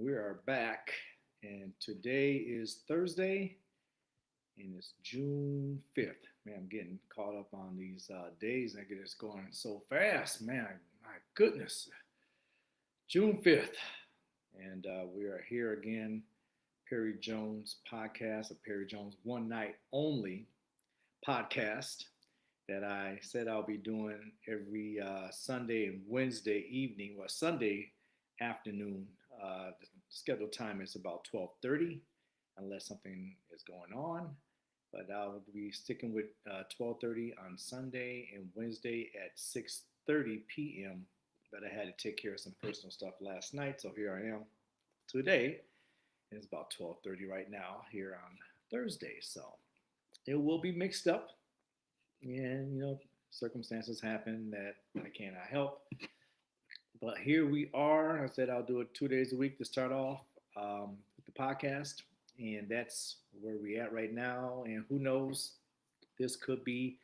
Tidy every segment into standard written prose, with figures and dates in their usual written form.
We are back, and today is Thursday, and it's June 5th. Man, I'm getting caught up on these days, and it's going so fast. Man, my goodness. June 5th, and we are here again. Perry Jones podcast, or Perry Jones One Night Only podcast that I said I'll be doing every Sunday and Wednesday evening, well, Sunday afternoon. The scheduled time is about 12:30, unless something is going on. But I'll be sticking with 12:30 on Sunday and Wednesday at 6:30 p.m. But I had to take care of some personal stuff last night, so here I am today. It's about 12:30 right now here on Thursday, so it will be mixed up, and circumstances happen that I cannot help. But here we are. I said I'll do it 2 days a week to start off with the podcast, and that's where we at right now. And who knows, this could be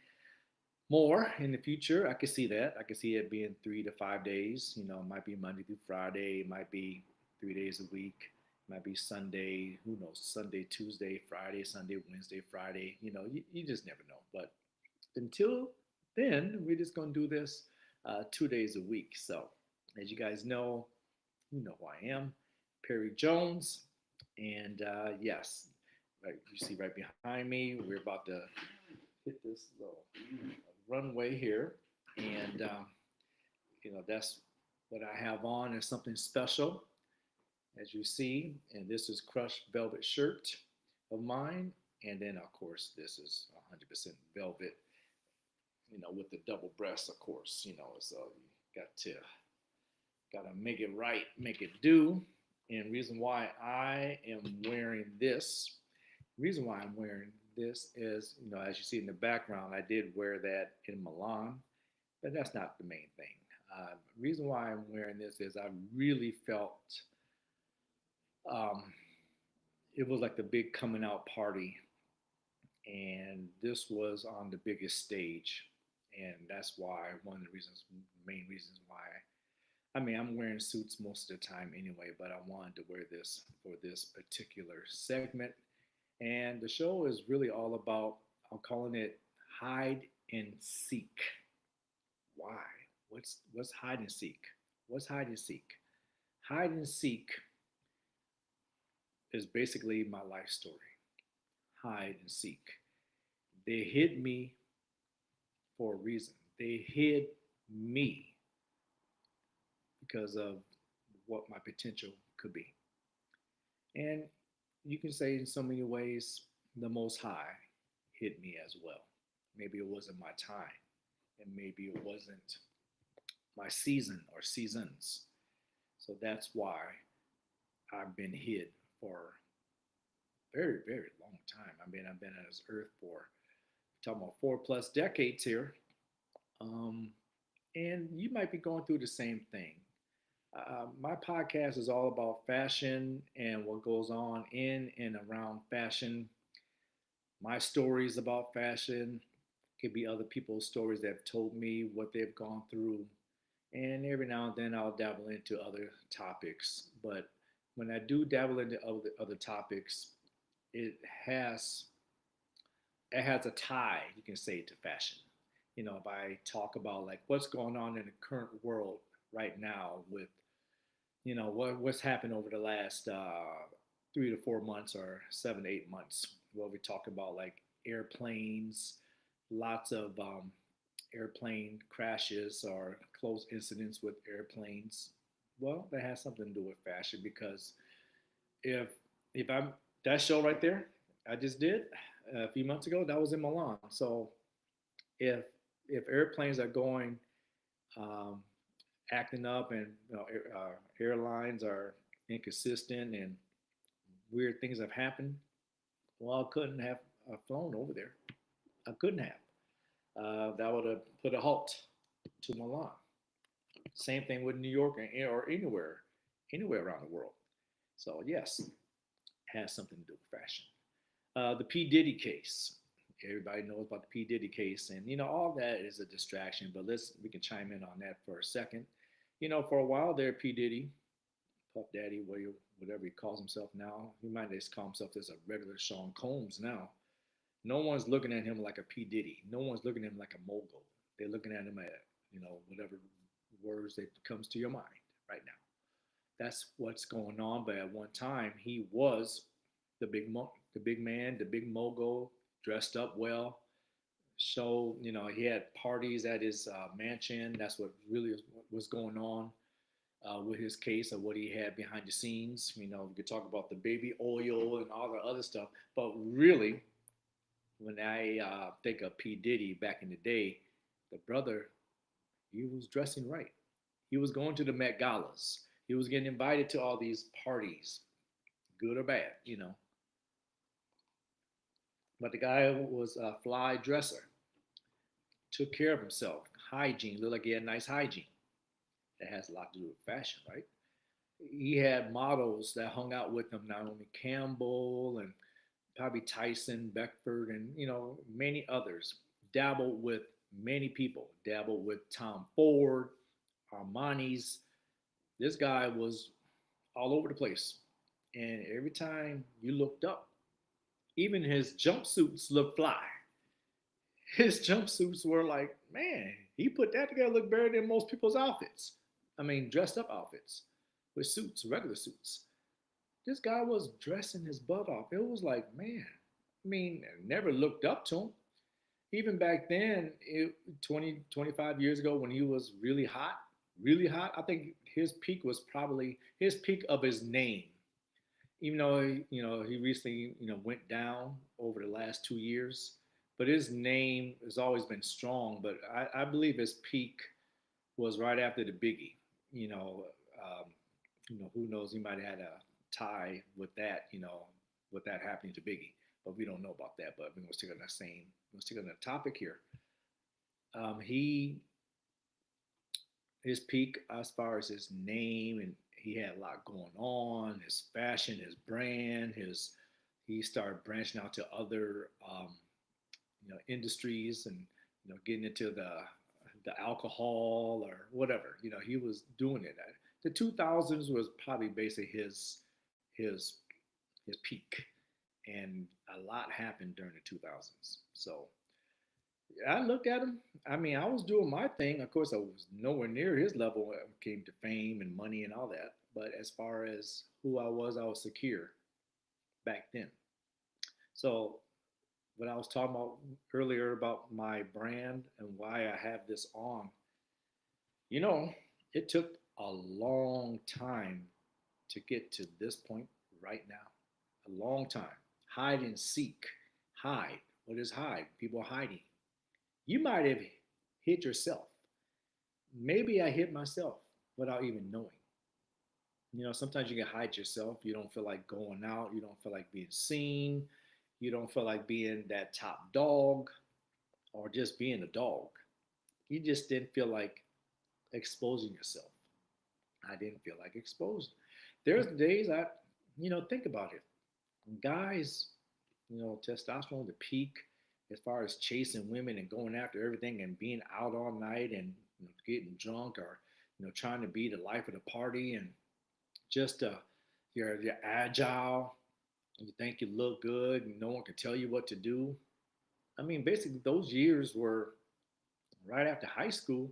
more in the future. I could see that. I could see it being 3 to 5 days. It might be Monday through Friday. It might be 3 days a week. It might be Sunday. Who knows? Sunday, Tuesday, Friday, Sunday, Wednesday, Friday. You just never know. But until then, we're just going to do this 2 days a week. So, as you guys know, you know who I am, Perry Jones. And yes, right, you see right behind me, we're about to hit this little runway here. And, that's what I have on is something special, as you see. And this is crushed velvet shirt of mine. And then, of course, this is 100% velvet, with the double breast, of course, so you got to make it right, make it do. And reason why I am wearing this, reason why I'm wearing this is, as you see in the background, I did wear that in Milan, but that's not the main thing. Reason why I'm wearing this is I really felt um, it was like the big coming out party, and this was on the biggest stage, and that's why one of the reasons, main reasons why. I mean, I'm wearing suits most of the time anyway, but I wanted to wear this for this particular segment. And the show is really all about, I'm calling it hide and seek. Why? What's hide and seek? What's hide and seek? Hide and seek is basically my life story. Hide and seek. They hid me for a reason. They hid me because of what my potential could be. And you can say in so many ways, the Most High hit me as well. Maybe it wasn't my time, and maybe it wasn't my season or seasons. So that's why I've been hid for a very, very long time. I've been on this earth for talking about 4 plus decades here. Um, and you might be going through the same thing. My podcast is all about fashion and what goes on in and around fashion. My stories about fashion could be other people's stories that have told me what they've gone through. And every now and then I'll dabble into other topics. But when I do dabble into other topics, it has it has a tie, you can say, to fashion. If I talk about like what's going on in the current world right now with what's happened over the last 3 to 4 months or 7 to 8 months. Well, we talk about like airplanes, lots of airplane crashes or close incidents with airplanes. Well, that has something to do with fashion because if if I'm that show right there I just did a few months ago, that was in Milan. So if if airplanes are going um, acting up and airlines are inconsistent and weird things have happened, well, I couldn't have flown over there. I couldn't have. That would have put a halt to Milan. Same thing with New York or anywhere around the world. So yes, it has something to do with fashion. The P Diddy case. Everybody knows about the P Diddy case, and all that is a distraction. But we can chime in on that for a second. For a while there, P Diddy Puff Daddy, whatever he calls himself now. He might just call himself as a regular Sean Combs now. No one's looking at him like a P Diddy. No one's looking at him like a mogul. They're looking at him at whatever words that comes to your mind right now. That's what's going on. But at one time, he was the big man, the big mogul, dressed up well. So he had parties at his mansion. That's what really was going on with his case of what he had behind the scenes. We could talk about the baby oil and all the other stuff, but really, when I think of P Diddy back in the day, the brother, he was dressing right. He was going to the Met Galas. He was getting invited to all these parties, good or bad. But the guy was a fly dresser, took care of himself, hygiene, looked like he had nice hygiene. That has a lot to do with fashion, right? He had models that hung out with him, Naomi Campbell and probably Tyson Beckford, and many others. Dabbled with many people. Dabbled with Tom Ford, Armani's. This guy was all over the place, and every time you looked up, even his jumpsuits looked fly. His jumpsuits were like, man, he put that together, look better than most people's outfits. I mean, dressed up outfits with suits, regular suits. This guy was dressing his butt off. It was like, man, I mean, I never looked up to him. Even back then, 20, 25 years ago, when he was really hot, I think his peak was probably his peak of his name. Even though he recently went down over the last 2 years, but his name has always been strong. But I believe his peak was right after the Biggie. You know, um, who knows? He might have had a tie with that. With that happening to Biggie, but we don't know about that. But we're gonna stick on that same. Let's stick on the topic here. He his peak as far as his name, and he had a lot going on. His fashion, his brand, his he started branching out to other industries, and getting into the alcohol or whatever. He was doing it. The 2000s was probably basically his his peak, and a lot happened during the 2000s. So I looked at him. I mean, I was doing my thing. Of course, I was nowhere near his level when it came to fame and money and all that. But as far as who I was secure back then. So what I was talking about earlier about my brand and why I have this on, you know, it took a long time to get to this point right now. A long time. Hide and seek. Hide. What is hide? People are hiding. You might have hit yourself. Maybe I hit myself without even knowing. Sometimes you can hide yourself. You don't feel like going out. You don't feel like being seen. You don't feel like being that top dog or just being a dog. You just didn't feel like exposing yourself. I didn't feel like exposing. There's days think about it. Guys, testosterone, the peak, as far as chasing women and going after everything and being out all night and getting drunk or trying to be the life of the party and just you're agile. You think you look good and no one can tell you what to do. I mean, basically, those years were right after high school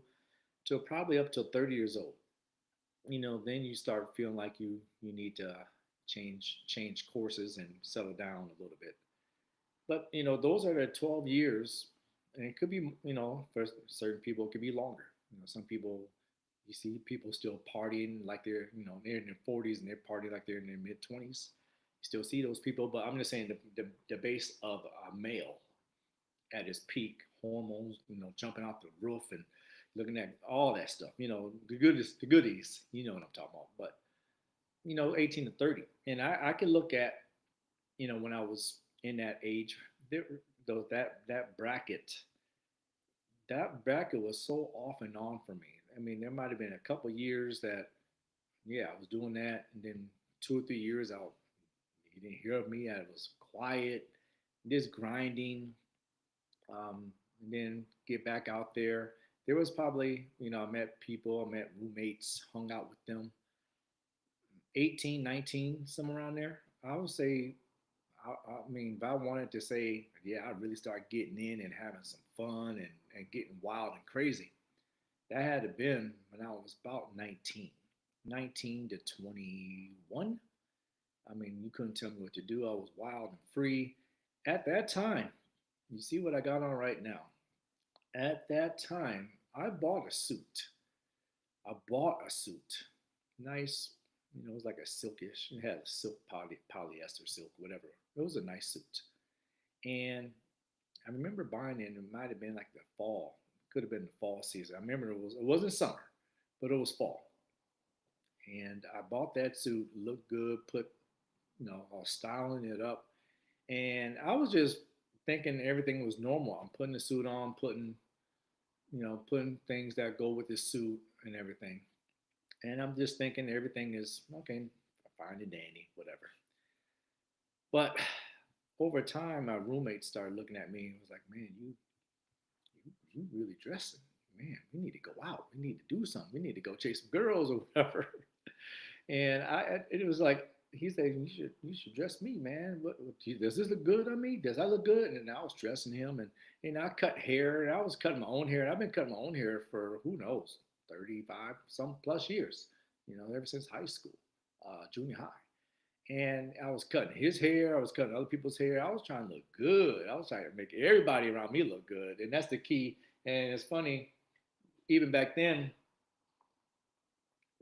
till probably up till 30 years old. Then you start feeling like you need to change courses and settle down a little bit. But those are the 12 years, and it could be for certain people it could be longer. Some people you see people still partying like they're in their 40s and they're partying like they're in their mid 20s. You still see those people, but I'm just saying the base of a male at his peak, hormones, jumping off the roof and looking at all that stuff. The goodies. You know what I'm talking about. But 18 to 30, and I can look at when I was in that age, there though that bracket was so off and on for me. I mean, there might have been a couple years that yeah I was doing that, and then 2 or 3 years out you didn't hear of me. I was quiet, just grinding, and then get back out there. There was probably I met people, I met roommates, hung out with them, 18, 19, somewhere around there. I would say, I mean, if I wanted to say, yeah, I really start getting in and having some fun and getting wild and crazy, that had to been when I was about 19, 19 to 21. I mean, you couldn't tell me what to do. I was wild and free. At that time, you see what I got on right now. At that time, I bought a suit. I bought a suit. Nice, it was like a silkish. It had a silk polyester silk, whatever. It was a nice suit. And I remember buying it, and it might have been like the fall. Could have been the fall season. I remember it wasn't summer, but it was fall. And I bought that suit, looked good, I was styling it up. And I was just thinking everything was normal. I'm putting the suit on, putting things that go with the suit and everything. And I'm just thinking everything is okay, fine and dandy, whatever. But over time, my roommate started looking at me and was like, "Man, you really dressing? Man, we need to go out. We need to do something. We need to go chase some girls or whatever." And it was like he said, "You should dress me, man. Does this look good on me? Does I look good?" And I was dressing him, and I cut hair, and I was cutting my own hair. And I've been cutting my own hair for who knows, 35 some plus years. Ever since high school, junior high. And I was cutting his hair. I was cutting other people's hair. I was trying to look good. I was trying to make everybody around me look good, and that's the key. And it's funny, even back then,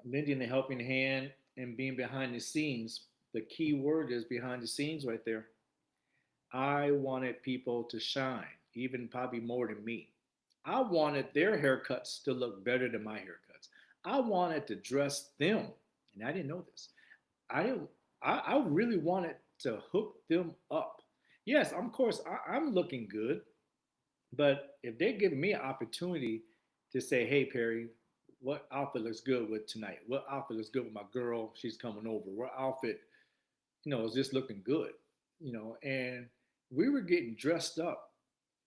lending a helping hand and being behind the scenes. The key word is behind the scenes right there. I wanted people to shine, even probably more than me. I wanted their haircuts to look better than my haircuts. I wanted to dress them, and I didn't know this. I didn't. I really wanted to hook them up. Yes, of course, I'm looking good, but if they're giving me an opportunity to say, "Hey, Perry, what outfit looks good with tonight? What outfit looks good with my girl? She's coming over. What outfit, is just looking good?" And we were getting dressed up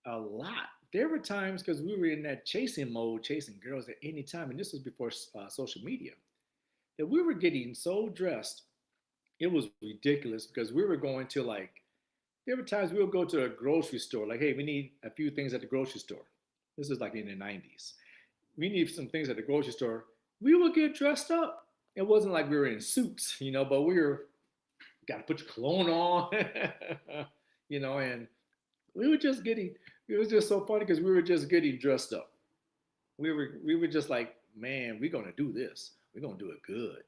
a lot. There were times because we were in that chasing mode, chasing girls at any time, and this was before social media, that we were getting so dressed. It was ridiculous because we were going to like, there were times we would go to a grocery store, like, "Hey, we need a few things at the grocery store." This is like in the 90s. We need some things at the grocery store. We would get dressed up. It wasn't like we were in suits, but we were, got to put your cologne on, and we were just getting, it was just so funny because we were just getting dressed up. We were just like, "Man, we're going to do this. We're going to do it good.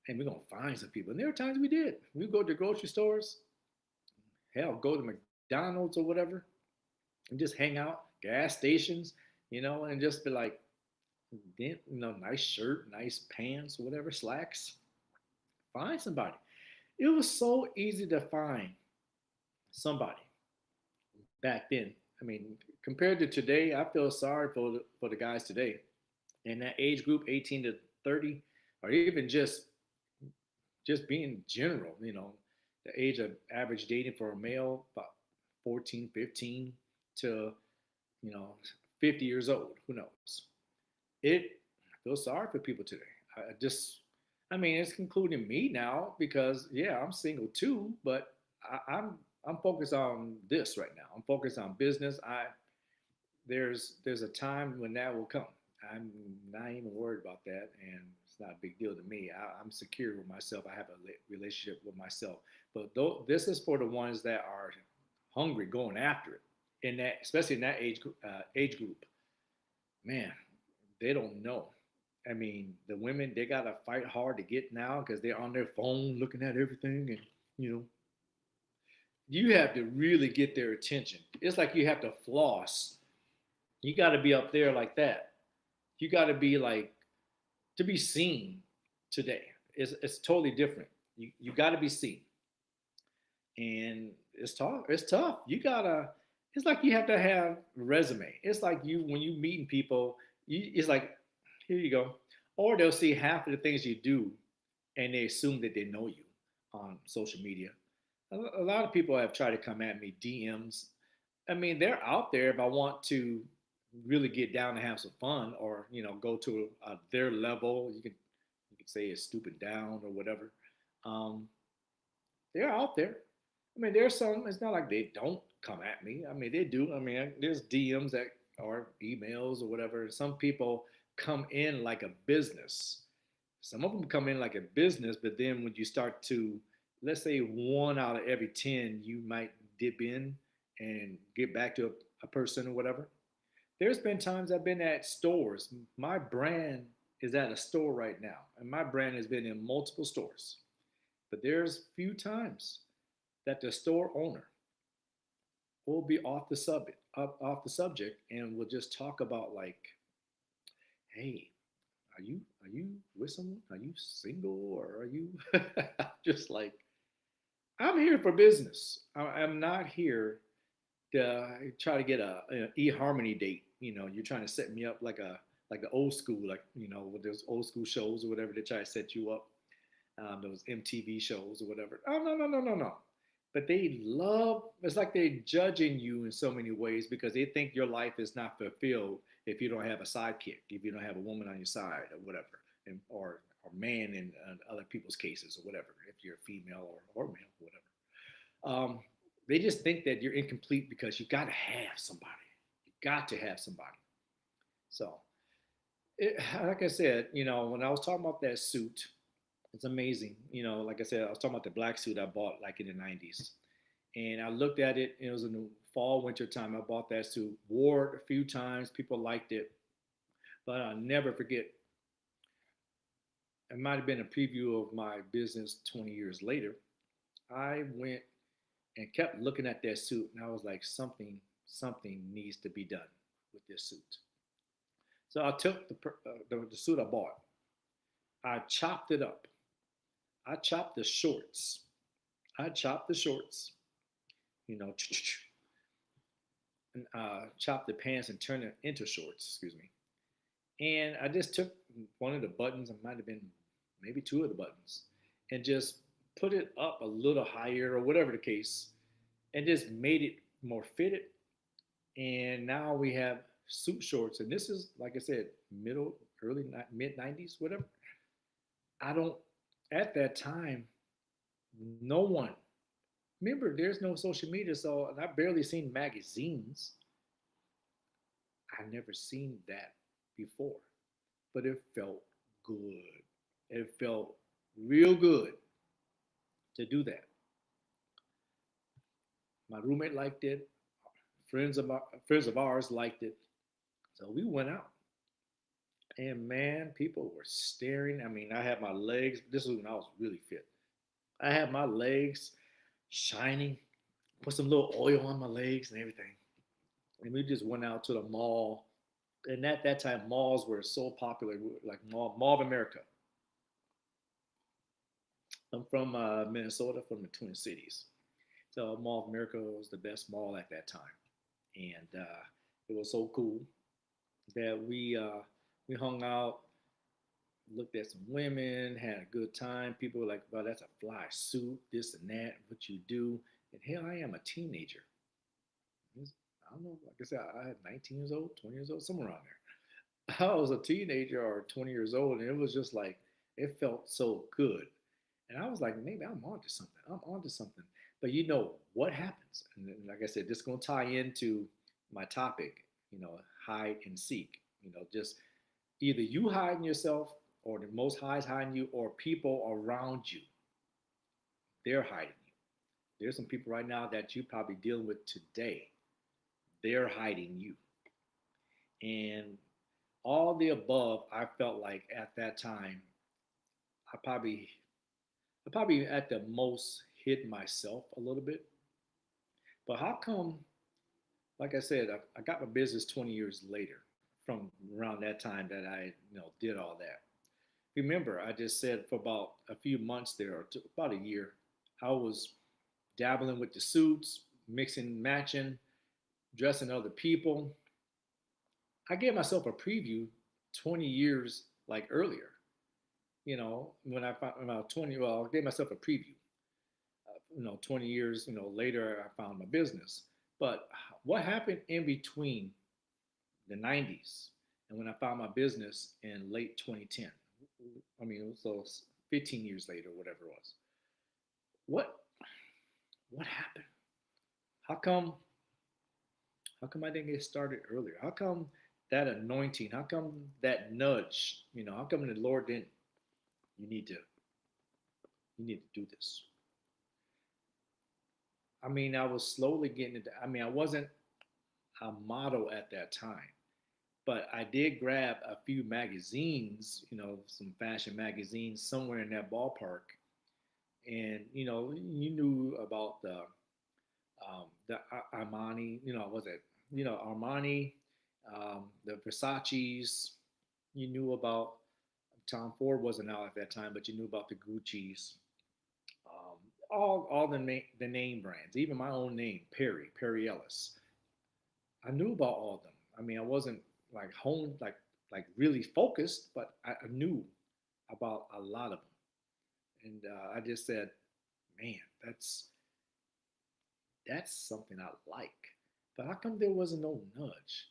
And we're going to find some people." And there were times we did. We go to grocery stores, hell, go to McDonald's or whatever, and just hang out, gas stations, and just be like, nice shirt, nice pants, whatever, slacks. Find somebody. It was so easy to find somebody back then. I mean, compared to today, I feel sorry for the guys today in that age group, 18 to 30, or even just being general. The age of average dating for a male about 14, 15 to you know 50 years old. Who knows? It I feel sorry for people today. I mean, it's including me now because yeah, I'm single too, but I'm focused on this right now. I'm focused on business. There's a time when that will come. I'm not even worried about that, and it's not a big deal to me. I'm secure with myself. I have a relationship with myself. But this is for the ones that are hungry, going after it. In that, especially in that age group, man, they don't know. I mean, the women they gotta fight hard to get now because they're on their phone looking at everything, and you know, you have to really get their attention. It's like you have to floss. You got to be up there like that. You got to be like to be seen today. It's totally different. You got to be seen, and it's tough. It's tough. You gotta. It's like you have to have a resume. It's like you when you meeting people. It's like here you go, or they'll see half of the things you do, and they assume that they know you on social media. A lot of people have tried to come at me DMs. I mean, they're out there if I want to really get down and have some fun, or go to their level. You can say is stupid down or whatever. Um, they're out there. I mean, there's some. It's not like they don't come at me. I mean, they do. I mean, there's DMs that or emails or whatever. Some people come in like a business. Some of them come in like a business, but then when you start to, let's say, 1 out of every 10, you might dip in and get back to a person or whatever. There's been times I've been at stores. My brand is at a store right now, and my brand has been in multiple stores. But there's few times that the store owner will be off the subject, and will just talk about like, "Hey, are you with someone? Are you single or are you?" Just like, I'm here for business. I'm not here to try to get a eHarmony date. You're trying to set me up like the old school, like with those old school shows or whatever. They try to set you up, those MTV shows or whatever. Oh, no, no, no, no, no. But they love. It's like they're judging you in so many ways because they think your life is not fulfilled if you don't have a sidekick, if you don't have a woman on your side or whatever, or man in other people's cases or whatever. If you're female or male, whatever. Um, they just think that you're incomplete because you got to have somebody. You got to have somebody. So, like I said, when I was talking about that suit, it's amazing. Like I said, I was talking about the black suit I bought like in the 90s. And I looked at it, and it was in the fall, winter time. I bought that suit, wore it a few times. People liked it. But I'll never forget, it might have been a preview of my business 20 years later. I went and kept looking at that suit, and I was like, something needs to be done with this suit. So I took the suit I bought. I chopped it up. I chopped the shorts. I chopped the shorts, you know, and chopped the pants and turned it into shorts. Excuse me. And I just took one of the buttons. It might have been maybe two of the buttons, and just put it up a little higher or whatever the case, and just made it more fitted. And now we have suit shorts, and this is like I said, middle, early, mid '90s, whatever. I don't. At that time, no one. Remember, there's no social media, so and I barely seen magazines. I never seen that before, but it felt good. It felt real good to do that. My roommate liked it. Friends of ours liked it. So we went out, and man, people were staring. I mean, I had my legs. This was when I was really fit. I had my legs shining. Put some little oil on my legs and everything. And we just went out to the mall. And at that time, malls were so popular, like Mall of America. I'm from Minnesota, from the Twin Cities. So Mall of America was the best mall at that time, and it was so cool that we hung out, looked at some women, had a good time. People were like, "Well, that's a fly suit, this and that, what you do." And here I am, a teenager. I don't know, like I said, I had 19 years old, 20 years old, somewhere around there. I was a teenager or 20 years old, and it was just like, it felt so good. And I was like, maybe I'm onto something. I'm onto something. But you know what happens? And like I said, this is going to tie into my topic, hide and seek. Just either you hiding yourself or the most high is hiding you or people around you, they're hiding you. There's some people right now that you probably dealing with today. They're hiding you. And all the above, I felt like at that time, I probably I probably at the most hid myself a little bit. But how come, like I said, I got my business 20 years later from around that time that I, did all that. Remember, I just said for about a few months there, or about a year, I was dabbling with the suits, mixing, matching, dressing other people. I gave myself a preview 20 years like earlier. When I was 20, well, I gave myself a preview. 20 years, later, I found my business. But what happened in between the 90s and when I found my business in late 2010? I mean, it was so 15 years later, whatever it was. What what happened? How come how come I didn't get started earlier? How come that anointing? How come that nudge? How come the Lord didn't? You need to you need to do this. I mean, I was slowly getting into. I mean, I wasn't a model at that time, but I did grab a few magazines, some fashion magazines somewhere in that ballpark. And you knew about the Armani, was it Armani, the Versace's. You knew about Tom Ford wasn't out at that time, but you knew about the Gucci's, all the name brands, even my own name, Perry Ellis. I knew about all of them. I mean, I wasn't like honed, like really focused, but I knew about a lot of them. And I just said, man, that's something I like. But how come there wasn't no nudge?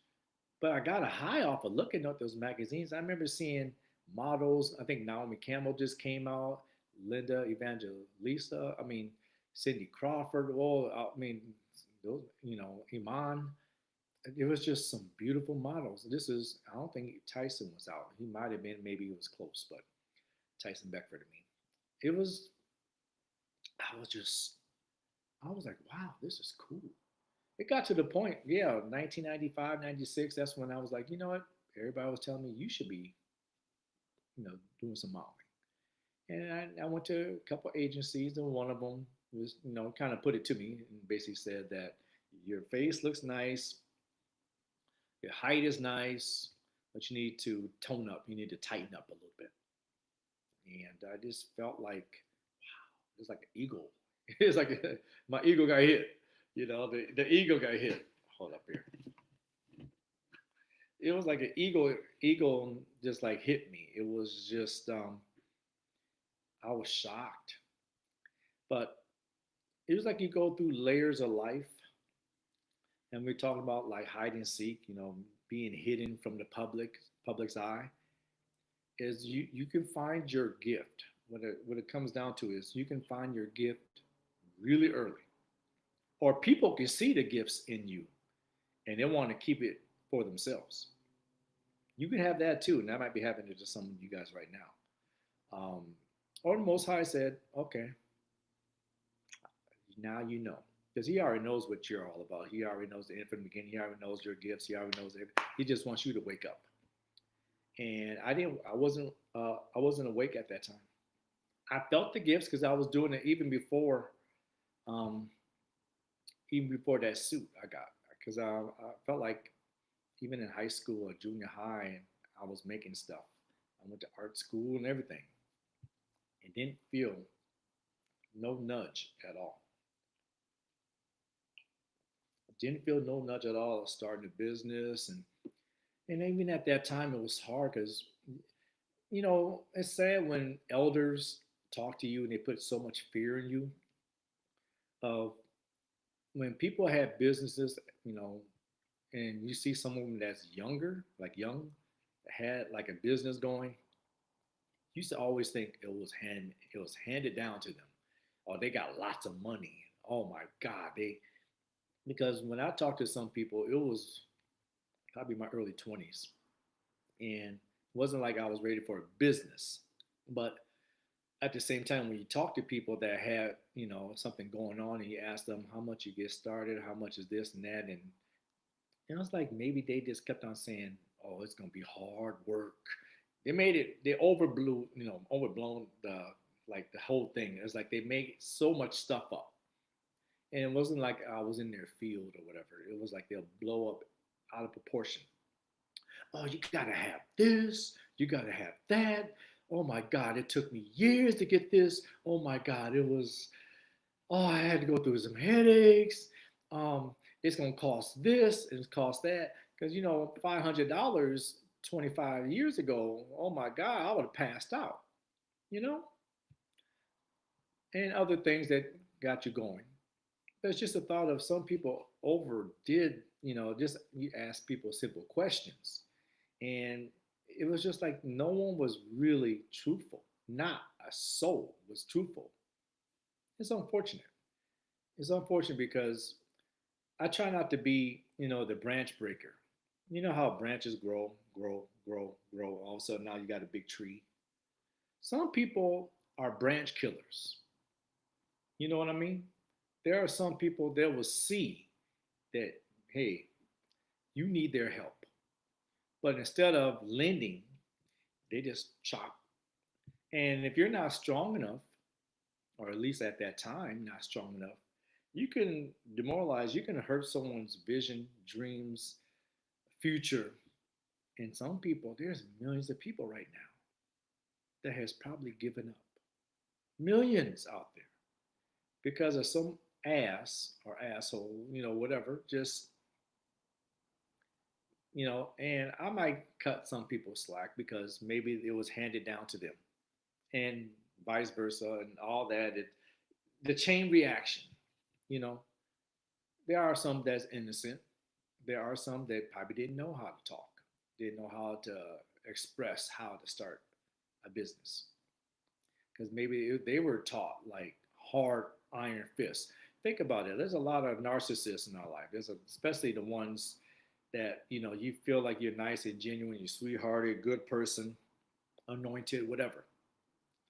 But I got a high off of looking at those magazines. I remember seeing models. I think Naomi Campbell just came out, Linda Evangelista. I mean, Cindy Crawford. Oh, I mean, those, Iman. It was just some beautiful models. I don't think Tyson was out. He might have been, maybe he was close, but Tyson Beckford, I mean. It was, I was just, I was like, wow, this is cool. It got to the point, yeah, 1995, 96. That's when I was like, you know what? Everybody was telling me you should be, doing some modeling. And I went to a couple agencies, and one of them was, kind of put it to me and basically said that your face looks nice, your height is nice, but you need to tone up. You need to tighten up a little bit. And I just felt like, wow, it's like an eagle. It's like my ego got hit. The ego got hit. Hold up here. It was like an ego just like hit me. It was just I was shocked. But it was like you go through layers of life, and we're talking about like hide and seek, being hidden from the public's eye. Is you can find your gift. What it comes down to is you can find your gift really early, or people can see the gifts in you and they want to keep it for themselves. You can have that too, and that might be happening to some of you guys right now. Or the Most High said, okay, now you know. Because he already knows what you're all about. He already knows the infinite beginning. He already knows your gifts. He already knows everything. He just wants you to wake up. And I wasn't awake at that time. I felt the gifts because I was doing it um, even before that suit I got. Because I felt like even in high school or junior high, I was making stuff. I went to art school and everything. It didn't feel no nudge at all. Didn't feel no nudge at all of starting a business, and even at that time it was hard because it's sad when elders talk to you and they put so much fear in you. Of when people have businesses, and you see someone that's younger, like young, had like a business going, you used to always think it was handed down to them, or they got lots of money. Oh my God, they because when I talked to some people, it was probably my early 20s, and it wasn't like I was ready for a business, but at the same time, when you talk to people that had something going on, and you ask them how much you get started, how much is this and that, and it was like maybe they just kept on saying, "Oh, it's gonna be hard work." They overblown the whole thing. It was like they made so much stuff up, and it wasn't like I was in their field or whatever. It was like they'll blow up out of proportion. Oh, you gotta have this, you gotta have that. Oh my God, it took me years to get this. Oh my God, I had to go through some headaches. Um, it's gonna cost this, it's cost that. Because $500 25 years ago, oh my God, I would have passed out, you know, and other things that got you going. There's just a thought of some people overdid, just you ask people simple questions. And It was just like no one was really truthful. Not a soul was truthful. It's unfortunate. It's unfortunate because I try not to be, the branch breaker. You know how branches grow, grow, grow, grow. All of a sudden now you got a big tree. Some people are branch killers. You know what I mean? There are some people that will see that, hey, you need their help. But instead of lending, they just chop. And if you're not strong enough, or at least at that time, not strong enough, you can demoralize, you can hurt someone's vision, dreams, future. And some people, there's millions of people right now that has probably given up. Millions out there because of some ass or asshole, whatever, just, and I might cut some people slack because maybe it was handed down to them and vice versa and all that. The chain reaction, you know, there are some that's innocent. There are some that probably didn't know how to talk, didn't know how to express how to start a business because maybe they were taught like hard iron fists. Think about it. There's a lot of narcissists in our life. Especially the ones that you feel like you're nice and genuine, you're sweethearted, good person, anointed, whatever.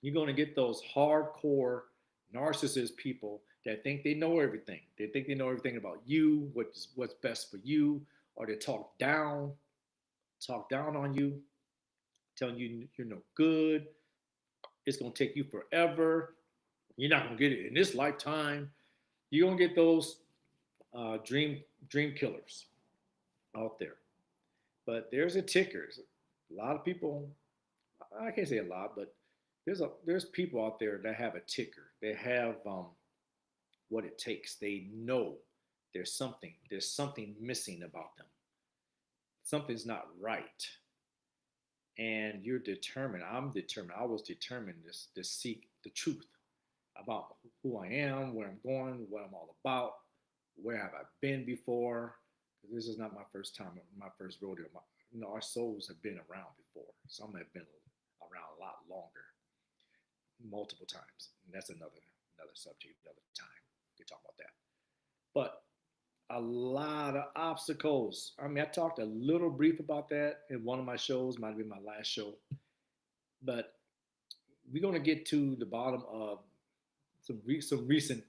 You're going to get those hardcore narcissist people that think they know everything. They think they know everything about you, what's best for you, or they talk down on you, telling you you're no good. It's going to take you forever. You're not going to get it in this lifetime. You're going to get those dream killers out there. But there's a ticker. A lot of people, I can't say a lot, but there's people out there that have a ticker. They have what it takes. They know there's something missing about them. Something's not right, and you're determined. I'm determined. I was determined to seek the truth about who I am, where I'm going, what I'm all about, where have I been before. This is not my first time, my first rodeo. Our souls have been around before. Some have been around a lot longer, multiple times. And that's another subject, another time. We can talk about that. But a lot of obstacles. I mean, I talked a little brief about that in one of my shows, might have been my last show. But we're going to get to the bottom of some recent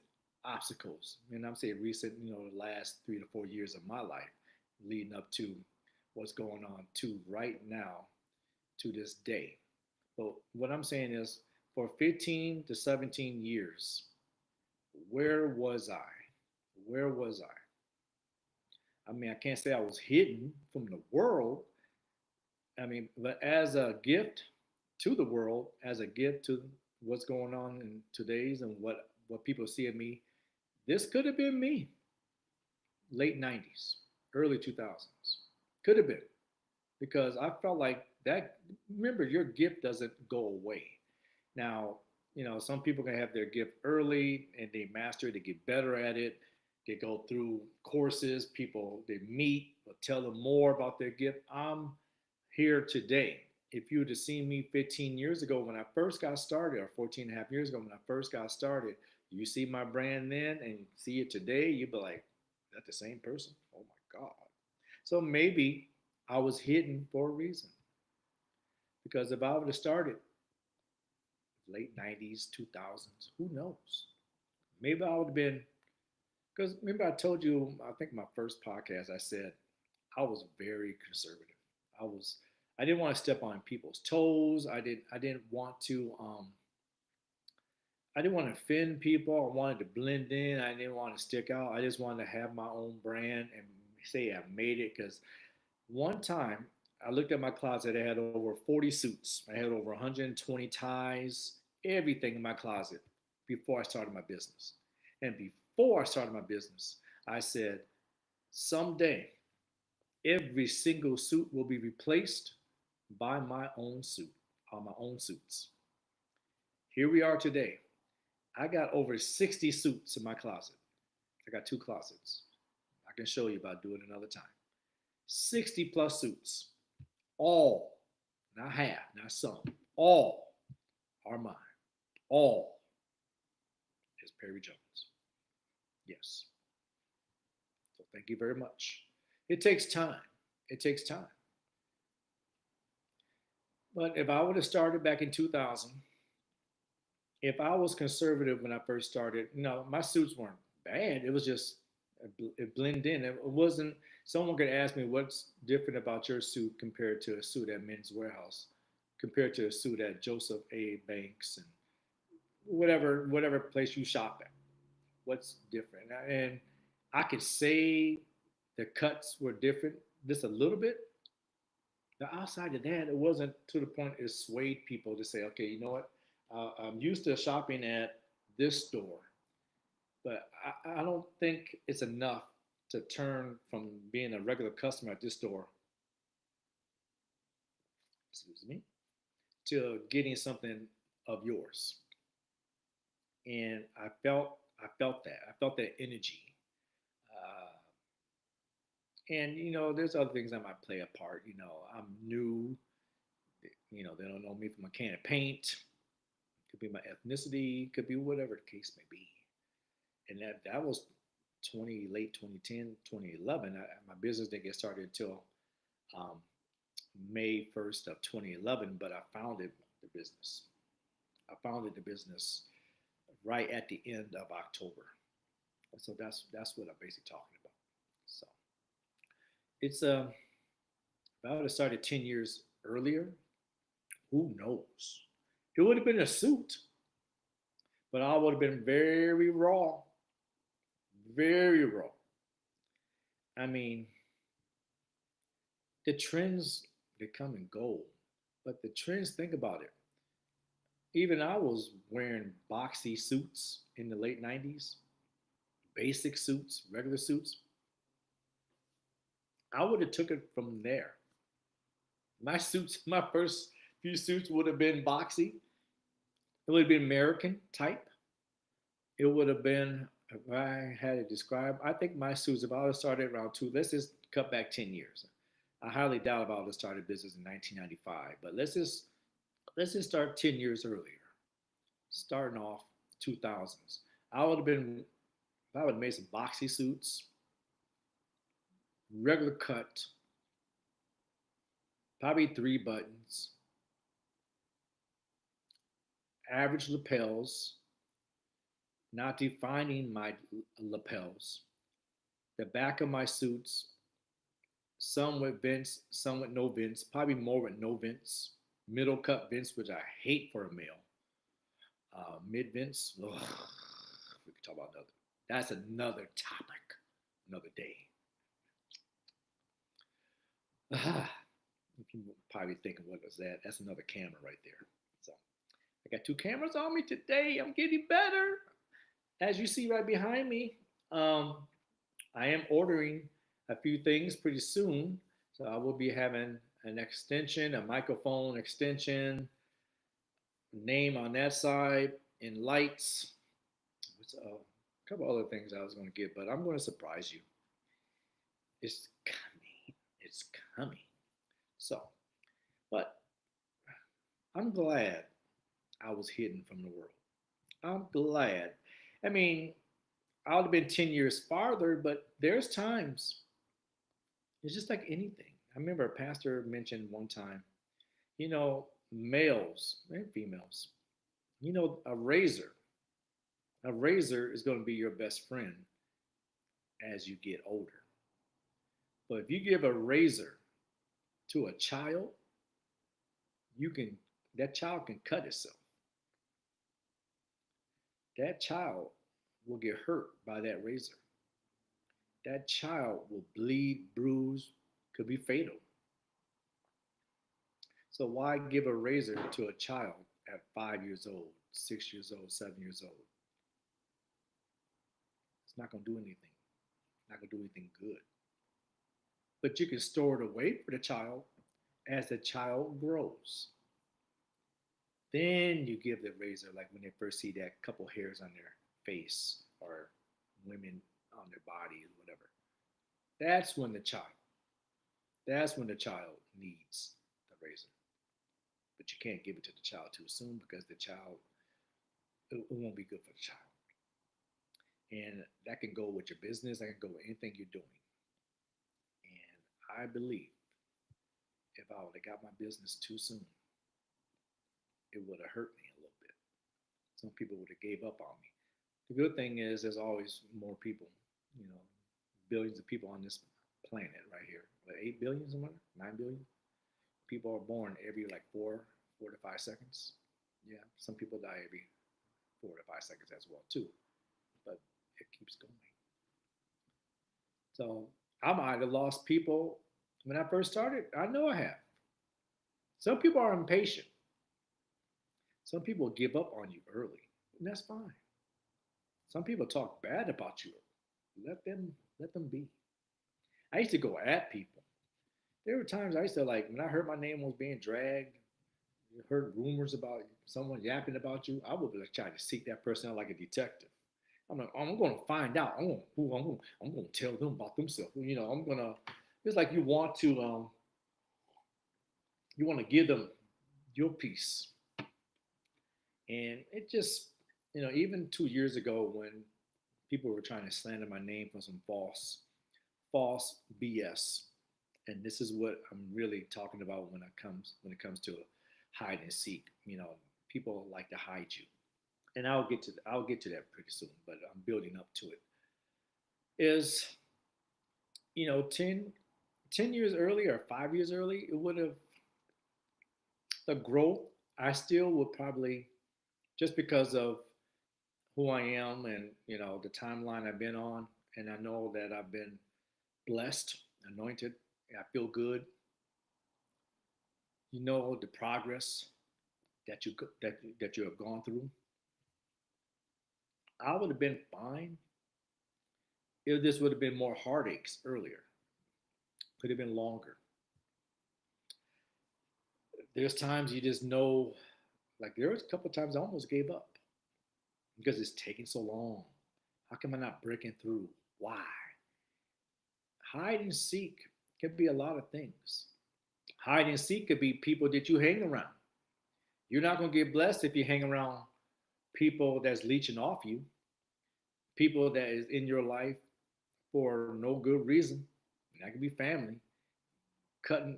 obstacles. And I'm saying recent, the last 3 to 4 years of my life, leading up to what's going on to right now, to this day. But what I'm saying is, for 15 to 17 years, where was I? Where was I? I mean, I can't say I was hidden from the world. I mean, but as a gift to the world, as a gift to what's going on in today's and what people see of me, this could have been me, late 90s, early 2000s. Could have been because I felt like that. Remember, your gift doesn't go away. Now, some people can have their gift early and they master it, they get better at it. They go through courses, people they meet will tell them more about their gift. I'm here today. If you would have seen me 15 years ago when I first got started, or 14 and a half years ago when I first got started, you see my brand then and see it today, you'd be like, is that the same person? Oh my God. So maybe I was hidden for a reason. Because if I would have started late 90s, 2000s, who knows? Maybe I would have been, because remember I told you, I think my first podcast, I said I was very conservative. I was, I didn't want to step on people's toes. I didn't want to offend people. I wanted to blend in. I didn't want to stick out. I just wanted to have my own brand and say I made it. Because one time I looked at my closet, I had over 40 suits, I had over 120 ties, everything in my closet before I started my business. And before I started my business, I said, someday every single suit will be replaced by my own suit, or my own suits. Here we are today. I got over 60 suits in my closet. I got two closets. I can show you about doing it another time. 60 plus suits, all not half, not some. All are mine. All is Perry Jones. Yes. So thank you very much. It takes time. It takes time. But if I would have started back in 2000, if I was conservative when I first started, my suits weren't bad. It was just it blended in. It wasn't. Someone could ask me what's different about your suit compared to a suit at Men's Warehouse, compared to a suit at Joseph A. Banks and whatever place you shop at. What's different? And I could say the cuts were different just a little bit. The outside of that, it wasn't to the point it swayed people to say, okay, you know what? I'm used to shopping at this store, but I don't think it's enough to turn from being a regular customer at this store, excuse me, to getting something of yours. And I felt that energy. Uh, and there's other things that might play a part. I'm new. They don't know me from a can of paint. Could be my ethnicity. Could be whatever the case may be. And that was late 2010, 2011. My business didn't get started until um, May 1st of 2011, but I founded the business. I founded the business right at the end of October. So that's what I'm basically talking about. So it's if I would have started 10 years earlier, who knows? It would have been a suit, but I would have been very raw, very raw. I mean, the trends, they come and go, but the trends, think about it. Even I was wearing boxy suits in the late 90s, basic suits, regular suits. I would have took it from there. My suits, my first few suits would have been boxy. It would have been American type. It would have been, if I had to describe, I think my suits, if I would have started around two, let's just cut back 10 years. I highly doubt if I would have started business in 1995, but let's just start 10 years earlier, starting off 2000s. I would have been, I would have made some boxy suits, regular cut, probably three buttons, average lapels, not defining my lapels. The back of my suits, some with vents, some with no vents, probably more with no vents. Middle cut vents, which I hate for a male. Mid vents, we could talk about another. That's another topic, another day. You probably thinking, what was that? That's another camera right there. So I got two cameras on me today. I'm getting better. As you see right behind me, um, I am ordering a few things pretty soon. So I will be having an extension, a microphone extension, name on that side, and lights. What's a couple other things I was going to get, but I'm going to surprise you. It's coming. It's coming. So, but I'm glad I was hidden from the world. I'm glad. I mean, I would have been 10 years farther, but there's times, it's just like anything. I remember a pastor mentioned one time, males and females, a razor is going to be your best friend as you get older. But if you give a razor to a child, you can, that child can cut itself. That child will get hurt by that razor. That child will bleed, bruise, could be fatal. So why give a razor to a child at 5 years old, 6 years old, 7 years old? It's not going to do anything. Not going to do anything good. But you can store it away for the child as the child grows. Then you give the razor, like when they first see that couple hairs on their face or women on their body or whatever. That's when the child, that's when the child needs the razor. but you can't give it to the child too soon because the child, it won't be good for the child. And that can go with your business, that can go with anything you're doing. And I believe if I would have got my business too soon, it would have hurt me a little bit. Some people would have gave up on me. The good thing is there's always more people, you know, billions of people on this planet right here. What, 8 billion somewhere? 9 billion? People are born every like 4 to 5 seconds. Yeah, some people die every 4 to 5 seconds as well too. But it keeps going. So I might have lost people when I first started. I know I have. Some people are impatient. Some people give up on you early, and that's fine. Some people talk bad about you. Let them be. I used to go at people. There were times I used to like when I heard my name was being dragged, heard rumors about someone yapping about you. I would be like trying to seek that person out like a detective. I'm like, I'm going to find out. I'm going to tell them about themselves. You know, I'm going to. It's like you want to give them your piece, and it just, even 2 years ago when people were trying to slander my name for some false BS. And this is what I'm really talking about when it comes to hide and seek. People like to hide you, and I'll get to that pretty soon. But I'm building up to it. Is 10 years early or 5 years early, it would have the growth. I still would probably just because of who I am and the timeline I've been on, and I know that I've been blessed, anointed. I feel good. The progress that you have gone through. I would have been fine if this would have been more heartaches earlier. Could have been longer. There's times you just know, like there was a couple of times I almost gave up because it's taking so long. How come I'm not breaking through? Why? Hide and seek could be a lot of things. Hide and seek could be people that you hang around. You're not going to get blessed if you hang around people that's leeching off you, people that is in your life for no good reason. And that could be family.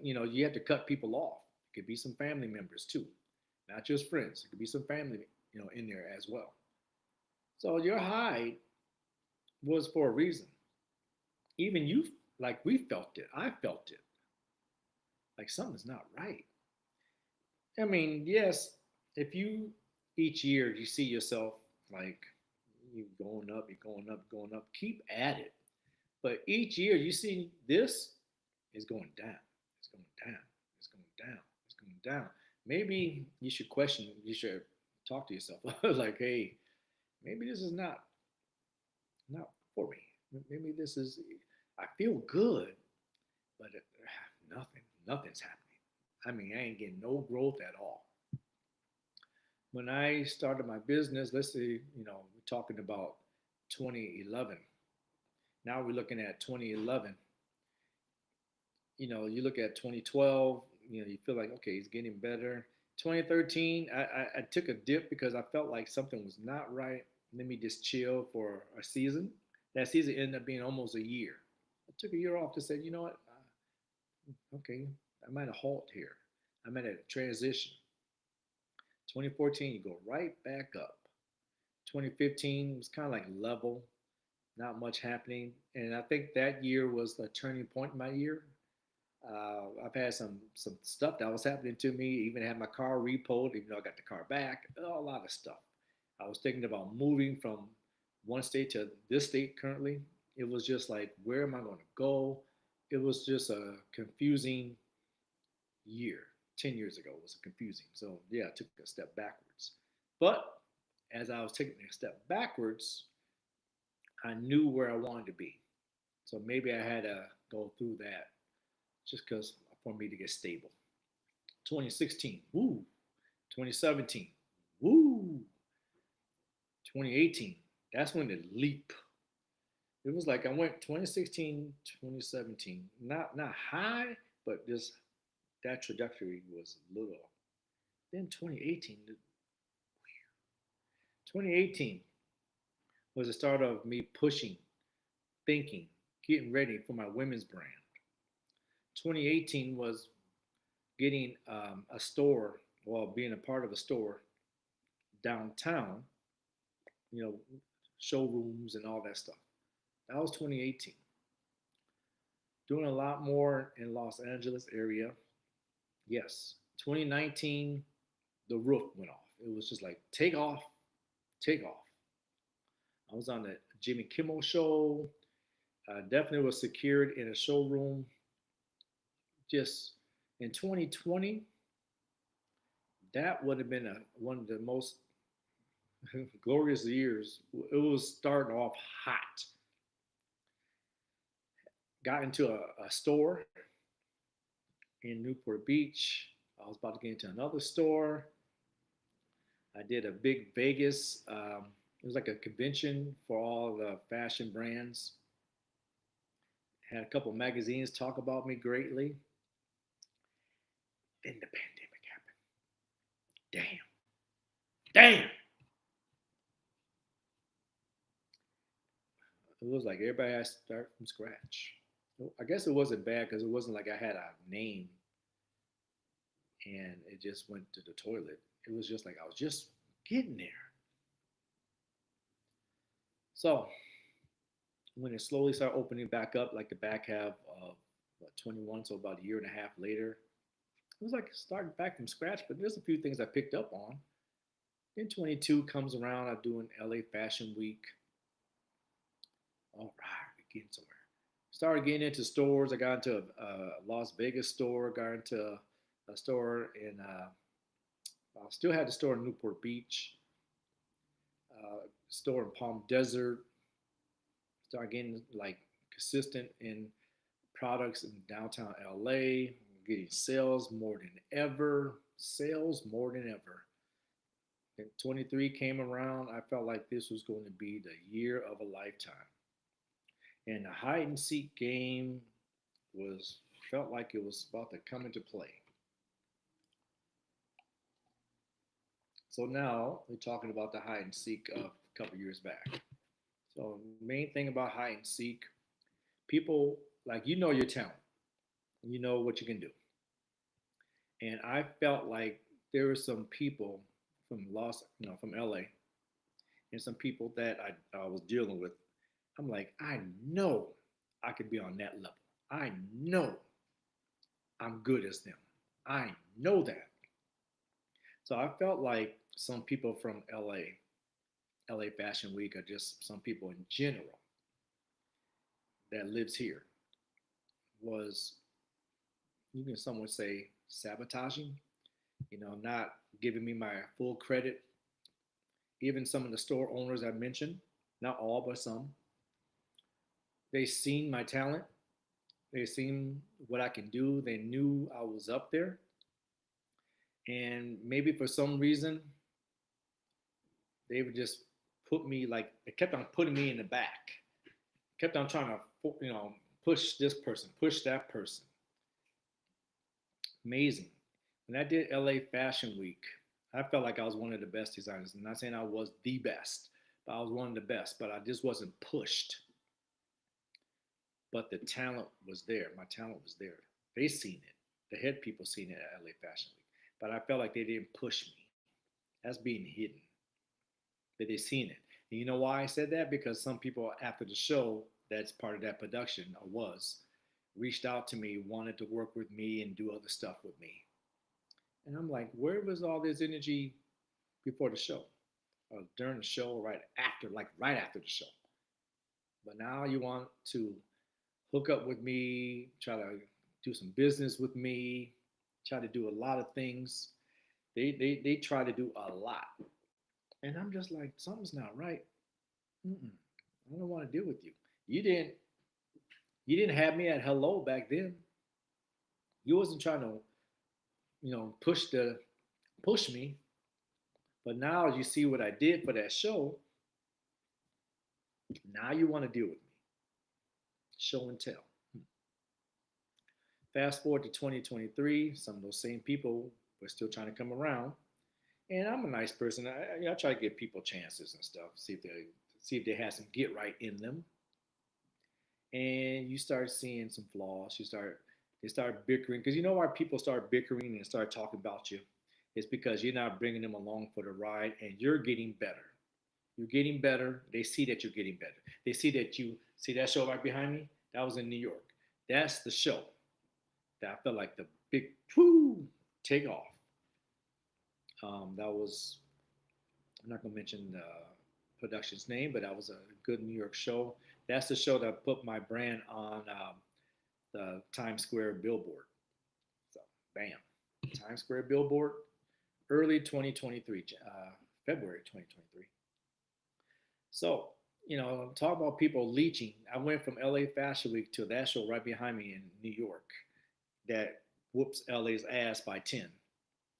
You have to cut people off. It could be some family members too, not just friends. It could be some family, in there as well. So your hide was for a reason. Even you, like we felt it. I felt it. Like something's not right. I mean, yes, if you each year you see yourself like you going up, you're going up, going up, keep at it. But each year you see this is going down, it's going down, it's going down, it's going down. Maybe you should question, you should talk to yourself like, hey, maybe this is not for me. Maybe this is, I feel good, but nothing's happening. I mean, I ain't getting no growth at all. When I started my business, let's say, we're talking about 2011. Now we're looking at 2011. You look at 2012, you feel like, okay, it's getting better. 2013, I took a dip because I felt like something was not right. Let me just chill for a season. That season ended up being almost a year. I took a year off to say, you know what, okay, I'm at a halt here. I'm at a transition. 2014, you go right back up. 2015 was kind of like level, not much happening. And I think that year was the turning point in my year. I've had some stuff that was happening to me. Even had my car repoed, even though I got the car back. A lot of stuff. I was thinking about moving from one state to this state currently. It was just like, where am I going to go? It was just a confusing year. 10 years ago was confusing. So yeah, I took a step backwards. But as I was taking a step backwards, I knew where I wanted to be. So maybe I had to go through that just because for me to get stable. 2016, woo. 2017, woo. 2018, that's when the leap. It was like I went 2016, 2017, not high, but just that trajectory was little. Then 2018, 2018 was the start of me pushing, thinking, getting ready for my women's brand. 2018 was getting a store, well, being a part of a store downtown, you know, showrooms and all that stuff. That was 2018. Doing a lot more in Los Angeles area. Yes. 2019, the roof went off. It was just like take off, take off. I was on the Jimmy Kimmel show. Definitely was secured in a showroom. Just in 2020, that would have been one of the most glorious years. It was starting off hot. Got into a store in Newport Beach. I was about to get into another store. I did a big Vegas. It was like a convention for all the fashion brands. Had a couple magazines talk about me greatly. Then the pandemic happened. Damn, damn. It was like everybody had to start from scratch. I guess it wasn't bad because it wasn't like I had a name and it just went to the toilet. It was just like I was just getting there. So when it slowly started opening back up, like the back half of 21, so about a year and a half later, it was like starting back from scratch. But there's a few things I picked up on. Then 22 comes around. I'm doing LA Fashion Week. All right, we're getting somewhere. Started getting into stores. I got into a Las Vegas store. Got into a store in. I still had the store in Newport Beach. Store in Palm Desert. Started getting like consistent in products in downtown LA. Getting sales more than ever. Sales more than ever. And 23 came around. I felt like this was going to be the year of a lifetime. And the hide and seek game was felt like it was about to come into play. So now we're talking about the hide and seek of a couple years back. So main thing about hide and seek, people like you know your talent, you know what you can do, and I felt like there were some people from from LA, and some people that I was dealing with. I'm like, I know I could be on that level. I know I'm good as them. I know that. So I felt like some people from LA Fashion Week, or just some people in general that lives here, was you can some would say sabotaging, not giving me my full credit. Even some of the store owners I mentioned, not all, but some, they seen my talent. They seen what I can do. They knew I was up there. And maybe for some reason, they would just put me like, they kept on putting me in the back, kept on trying to, push this person, push that person. Amazing. When I did LA Fashion Week, I felt like I was one of the best designers. I'm not saying I was the best, but I was one of the best, but I just wasn't pushed. But the talent was there. My talent was there. They seen it. The head people seen it at LA Fashion Week. But I felt like they didn't push me. That's being hidden. But they seen it. And you know why I said that? Because some people after the show, that's part of that production, or was, reached out to me, wanted to work with me and do other stuff with me. And I'm like, where was all this energy before the show? Or during the show, right after, like right after the show. But now you want to hook up with me, try to do some business with me, try to do a lot of things. They try to do a lot. And I'm just like, something's not right. Mm-mm, I don't want to deal with you. You didn't you didn't have me at hello back then. You wasn't trying to, push me. But now you see what I did for that show. Now you want to deal with me. Show and tell. Fast forward to 2023, some of those same people. but still trying to come around. And I'm a nice person. I try to give people chances and stuff. See if they have some get right in them. And you start seeing some flaws. They start bickering because you know why people start bickering and start talking about you. It's because you're not bringing them along for the ride, and you're getting better. You're getting better. They see that you're getting better. They see that you see that show right behind me. That was in New York. That's the show that I felt like the big whoo take off. That was, I'm not gonna mention the production's name, but that was a good New York show. That's the show that put my brand on the Times Square billboard. So, bam, Times Square billboard, early 2023, February 2023. So, talk about people leeching. I went from LA Fashion Week to that show right behind me in New York that whoops LA's ass by 10.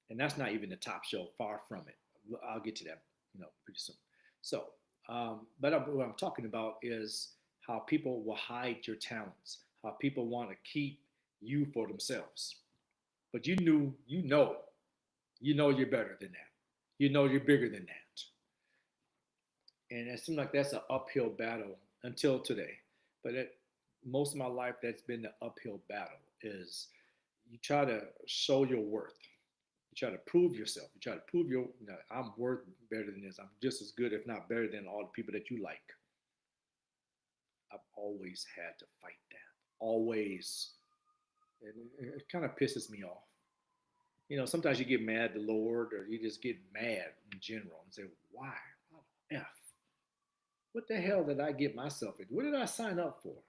And that's not even the top show, far from it. I'll get to that, pretty soon. So, but what I'm talking about is how people will hide your talents, how people want to keep you for themselves. But you're better than that. You know you're bigger than that. And it seems like that's an uphill battle until today. But most of my life, that's been the uphill battle. Is you try to show your worth. You try to prove yourself. You try to prove I'm worth better than this. I'm just as good, if not better, than all the people that you like. I've always had to fight that. Always. And it kind of pisses me off. Sometimes you get mad at the Lord, or you just get mad in general and say, why? Why the F? What the hell did I get myself in? What did I sign up for?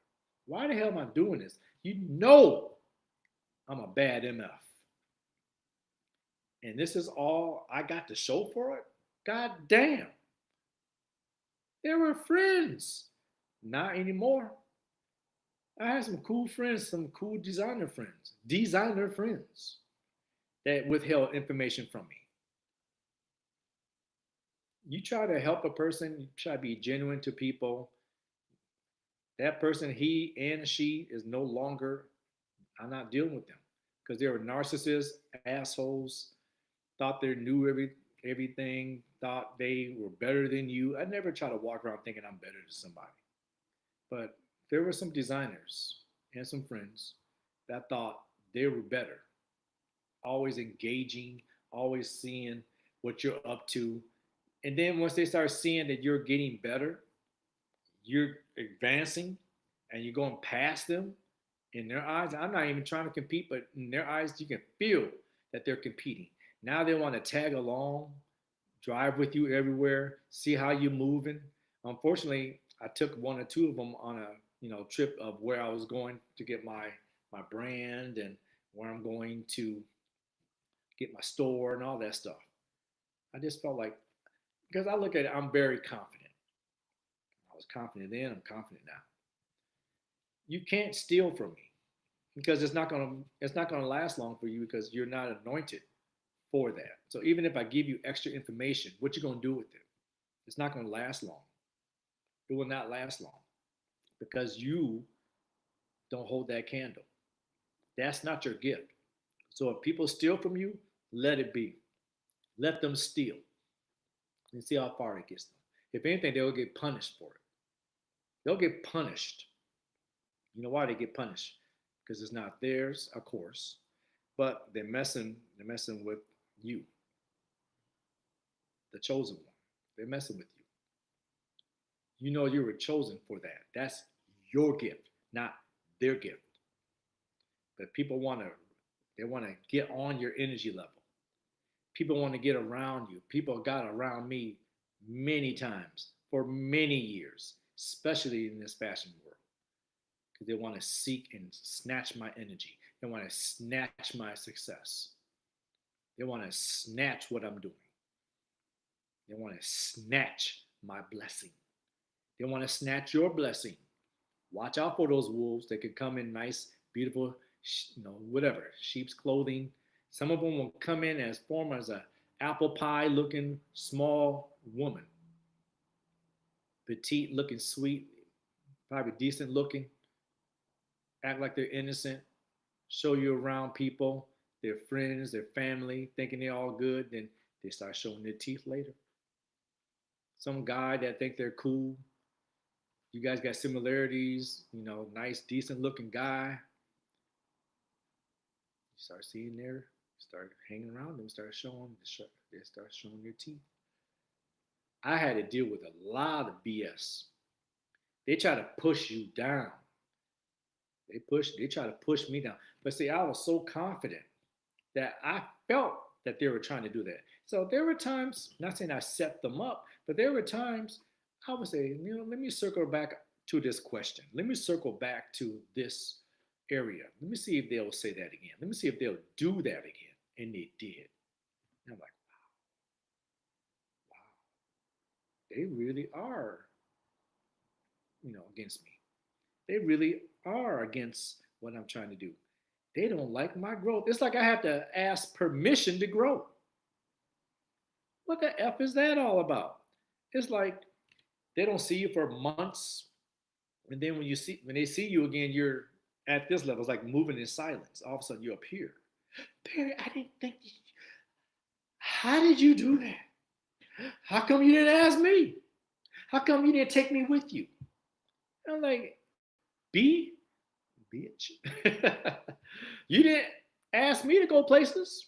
Why the hell am I doing this? You know I'm a bad MF. And this is all I got to show for it? God damn. They were friends. Not anymore. I had some cool friends, some cool designer friends that withheld information from me. You try to help a person, you try to be genuine to people. That person, he and she, is no longer, I'm not dealing with them because they were narcissists, assholes, thought they knew everything, thought they were better than you. I never try to walk around thinking I'm better than somebody. But there were some designers and some friends that thought they were better, always engaging, always seeing what you're up to. And then once they start seeing that you're getting better, you're advancing, and you're going past them in their eyes. I'm not even trying to compete, but in their eyes, you can feel that they're competing. Now they want to tag along, drive with you everywhere, see how you're moving. Unfortunately, I took one or two of them on a trip of where I was going to get my brand and where I'm going to get my store and all that stuff. I just felt like, because I look at it, I'm very confident. I was confident then, I'm confident now. You can't steal from me because it's not gonna last long for you because you're not anointed for that. So even if I give you extra information, what you gonna do with it? It's not gonna last long. It will not last long because you don't hold that candle. That's not your gift. So if people steal from you, let it be. Let them steal and see how far it gets them. If anything, they'll get punished for it. They'll get punished. You know why they get punished? Because it's not theirs, of course, but they're messing with you, the chosen one. They're messing with you. You know you were chosen for that. That's your gift, not their gift. But people they want to get on your energy level. People want to get around you. People got around me many times for many years, especially in this fashion world, because they want to seek and snatch my energy. They want to snatch my success. They want to snatch what I'm doing. They want to snatch my blessing. They want to snatch your blessing. Watch out for those wolves. They could come in nice, beautiful, whatever, sheep's clothing. Some of them will come in as form as a apple pie looking small woman, petite looking, sweet, probably decent looking, act like they're innocent, show you around people. their friends, their family, thinking they're all good, then they start showing their teeth later. Some guy that think they're cool, you guys got similarities, nice, decent looking guy. You start seeing their, start hanging around them, they start showing their teeth. I had to deal with a lot of BS. They try to push you down. They try to push me down. But see, I was so confident that I felt that they were trying to do that. So there were times, not saying I set them up, but there were times I would say, let me circle back to this question. Let me circle back to this area. Let me see if they'll say that again. Let me see if they'll do that again. And they did. And I'm like, wow, they really are, against me. They really are against what I'm trying to do. They don't like my growth. It's like I have to ask permission to grow. What the F is that all about? It's like they don't see you for months, and then when they see you again, you're at this level. It's like moving in silence. All of a sudden, you appear. Perry, I didn't think. How did you do that? How come you didn't ask me? How come you didn't take me with you? I'm like, B, bitch. You didn't ask me to go places.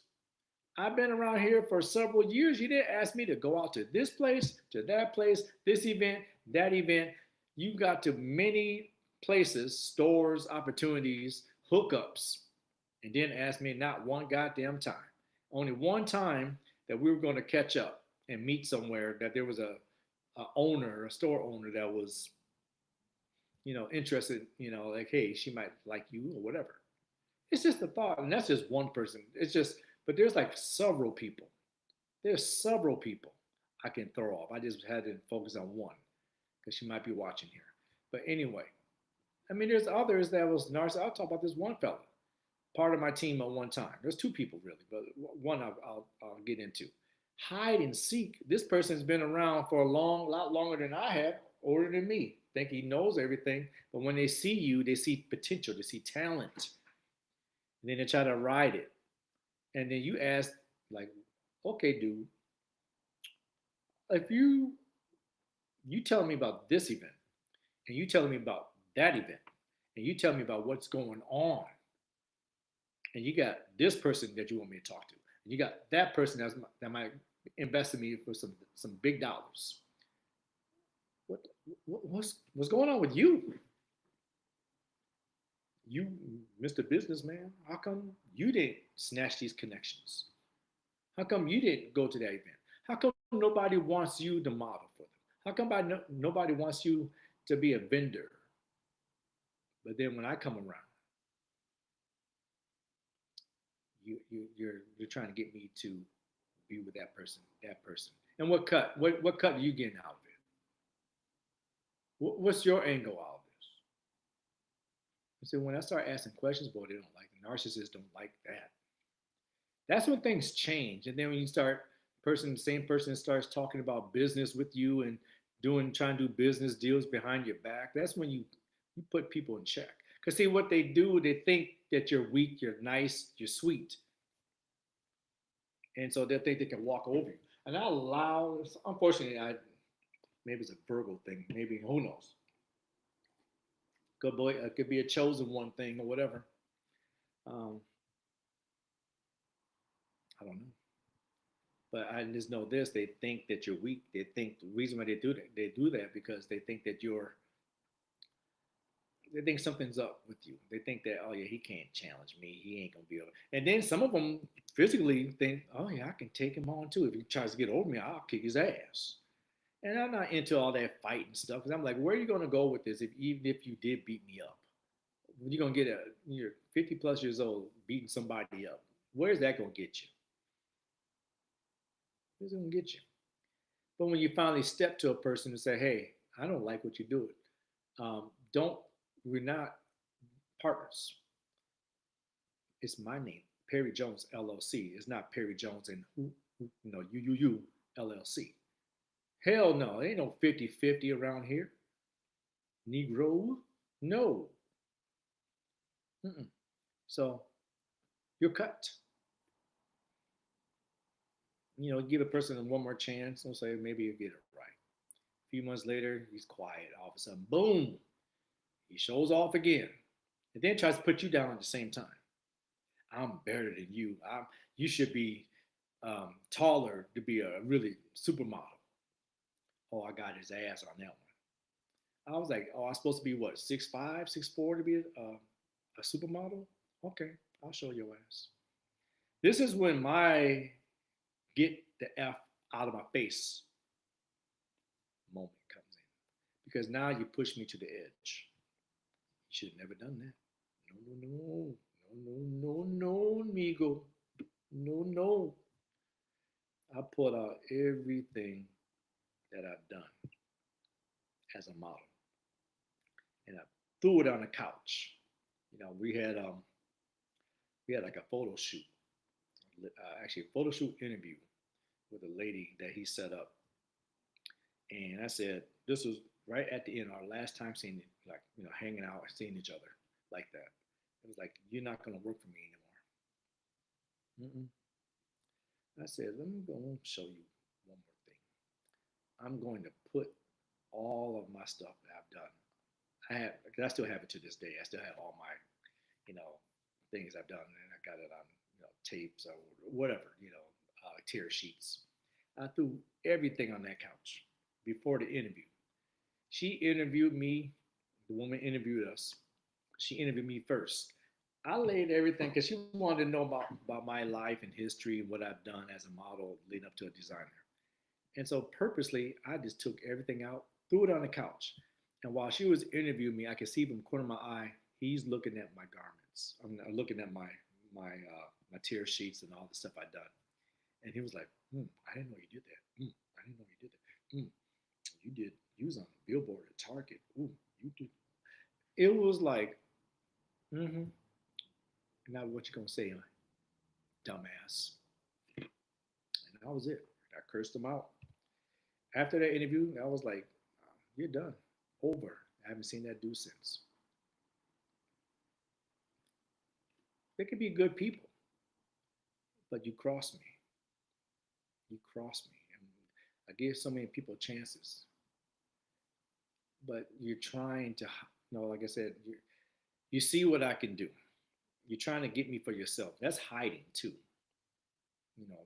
I've been around here for several years. You didn't ask me to go out to this place, to that place, this event, that event. You got to many places, stores, opportunities, hookups, and didn't ask me not one goddamn time. Only one time that we were going to catch up and meet somewhere that there was a store owner that was, interested, like, hey, she might like you or whatever. It's just a thought, and that's just one person. It's just, but there's like several people. There's several people I can throw off. I just had to focus on one because she might be watching here. But anyway, I mean, there's others that was narcissistic. I'll talk about this one fella, part of my team at one time. There's two people really, but one I'll get into. Hide and seek. This person's been around for a lot longer than I have, older than me. Think he knows everything, but when they see you, they see potential, they see talent, and then they try to ride it. And then you ask, like, okay, dude, if you tell me about this event, and you tell me about that event, and you tell me about what's going on, and you got this person that you want me to talk to, and you got that person that might invest in me for some big dollars. What what's going on with you? You, Mr. Businessman, how come you didn't snatch these connections? How come you didn't go to that event? How come nobody wants you to model for them? How come nobody wants you to be a vendor? But then when I come around, you're trying to get me to be with that person, that person. And what cut? What cut are you getting out of it? What's your angle out of this? So when I start asking questions, boy, they don't like it. Narcissists don't like that. That's when things change. And then when you start same person starts talking about business with you and trying to do business deals behind your back, that's when you put people in check. Because see what they do, they think that you're weak, you're nice, you're sweet. And so they think they can walk over you. And I allow, unfortunately, maybe it's a Virgo thing, maybe who knows. Could be a chosen one thing or whatever. Um, I don't know. But I just know this: they think that you're weak. They think the reason why they do that because they think that they think something's up with you. They think that, oh yeah, he can't challenge me. He ain't gonna be able. And then some of them physically think, oh yeah, I can take him on too. If he tries to get over me, I'll kick his ass. And I'm not into all that fighting stuff because I'm like, where are you gonna go with this? Even if you did beat me up, you're gonna you're 50 plus years old beating somebody up. Where's that gonna get you? Where's it gonna get you? But when you finally step to a person and say, hey, I don't like what you're doing. Don't We're not partners. It's my name, Perry Jones LLC. It's not Perry Jones and you LLC. Hell no, there ain't no 50-50 around here. Negro, no. Mm-mm. So you're cut. Give a person one more chance. We'll say maybe you get it right. A few months later, he's quiet. All of a sudden, boom, he shows off again, and then tries to put you down at the same time. I'm better than you. You should be taller to be a really supermodel. Oh, I got his ass on that one. I was like, oh, I'm supposed to be what, 6'5", 6'4" to be a supermodel? Okay, I'll show your ass. This is when my get the F out of my face moment comes in. Because now you push me to the edge. You should have never done that. No, no, no. No, no, no, no, amigo. No, no. I pulled out everything that I've done as a model and I threw it on the couch. We had like a photo shoot, actually a photo shoot interview with a lady that he set up. And I said, this was right at the end, our last time seeing it, like, hanging out, seeing each other like that. It was like, you're not going to work for me anymore. Mm-mm. I said, let me go and show you one more thing. I'm going to put all of my stuff that I've done. Because I still have it to this day. I still have all my, you know, things I've done, and I got it on, tapes or whatever, tear sheets. I threw everything on that couch before the interview. She interviewed me. The woman interviewed us. She interviewed me first. I laid everything because she wanted to know about my life and history, what I've done as a model leading up to a designer. And so purposely, I just took everything out, threw it on the couch. And while she was interviewing me, I could see from the corner of my eye, he's looking at my garments. I'm looking at my tear sheets and all the stuff I'd done. And he was like, I didn't know you did that. I didn't know you did that. You did. You was on the billboard at Target. Ooh, you did. It was like, mm-hmm. Now what you gonna say, huh? Dumbass? And that was it. I cursed him out. After that interview, I was like, you're done. Over. I haven't seen that dude since. They could be good people, but you crossed me. You crossed me. And I gave so many people chances, but you're trying to, like I said, you see what I can do. You're trying to get me for yourself. That's hiding too.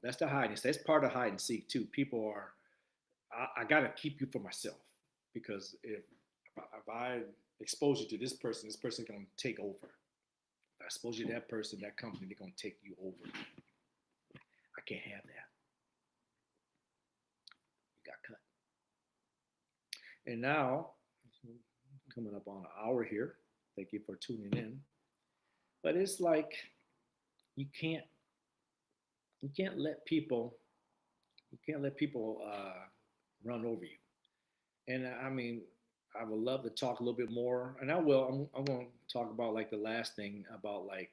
That's the hiding. That's part of hide and seek too. People are, I got to keep you for myself because if I expose you to this person's going to take over. If I expose you to that person, that company, they're going to take you over. I can't have that. You got cut. And now, coming up on an hour here. Thank you for tuning in. But it's like you can't you can't let people you can't let people run over you. And I mean, I would love to talk a little bit more, and I will. I'm going to talk about like the last thing about like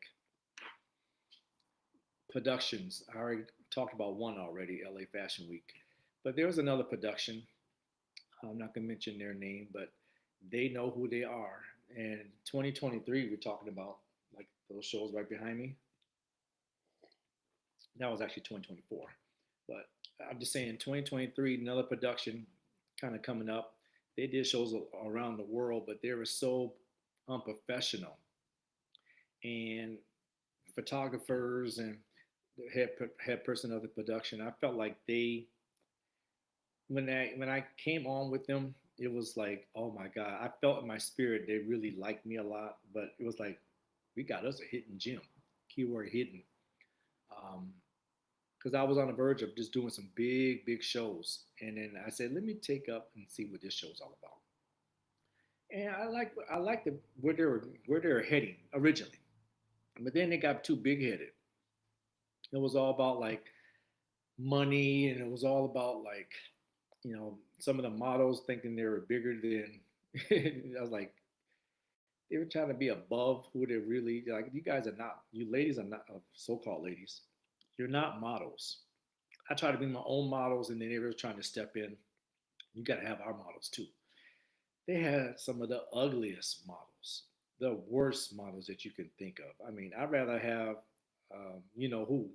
productions. I already talked about one already, LA Fashion Week, but there was another production. I'm not going to mention their name, but they know who they are. And 2023, we're talking about like those shows right behind me. That was actually 2024, but I'm just saying 2023, another production kind of coming up. They did shows around the world, but they were so unprofessional. And photographers and the head person of the production, I felt like they when I came on with them, it was like, oh my god, I felt in my spirit they really liked me a lot, but it was like we got us a hidden gem, keyword hidden, because I was on the verge of just doing some big shows, and then I said, let me take up and see what this show's all about. And I like where they were heading originally, but then they got too big headed. It was all about like money, and it was all about like some of the models thinking they were bigger than. I was like, they were trying to be above who they really like. You guys are not. You ladies are not so-called ladies. You're not models. I try to be my own models, and then they were trying to step in. You got to have our models too. They had some of the ugliest models, the worst models that you can think of. I mean, I'd rather have, you know who,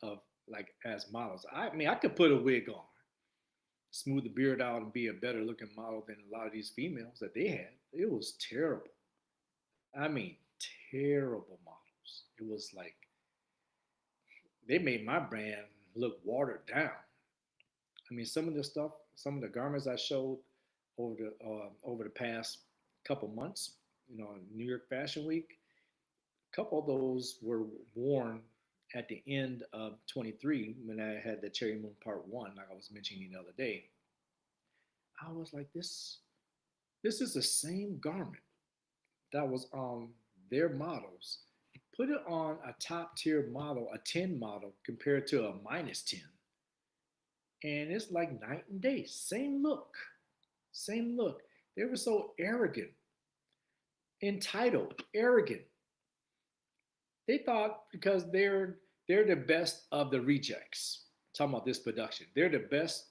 of like as models. I mean, I could put a wig on, smooth the beard out, and be a better looking model than a lot of these females that they had. It was terrible. I mean, terrible models. It was like they made my brand look watered down. I mean, some of the stuff, some of the garments I showed over the past couple months, New York Fashion Week, a couple of those were worn at the end of 23 when I had the Cherry Moon Part One, like I was mentioning the other day. I was like, this is the same garment that was on their models. Put it on a top tier model, a 10 model, compared to a minus 10. And it's like night and day. Same look. Same look. They were so arrogant, entitled, arrogant. They thought because they're the best of the rejects. I'm talking about this production. They're the best.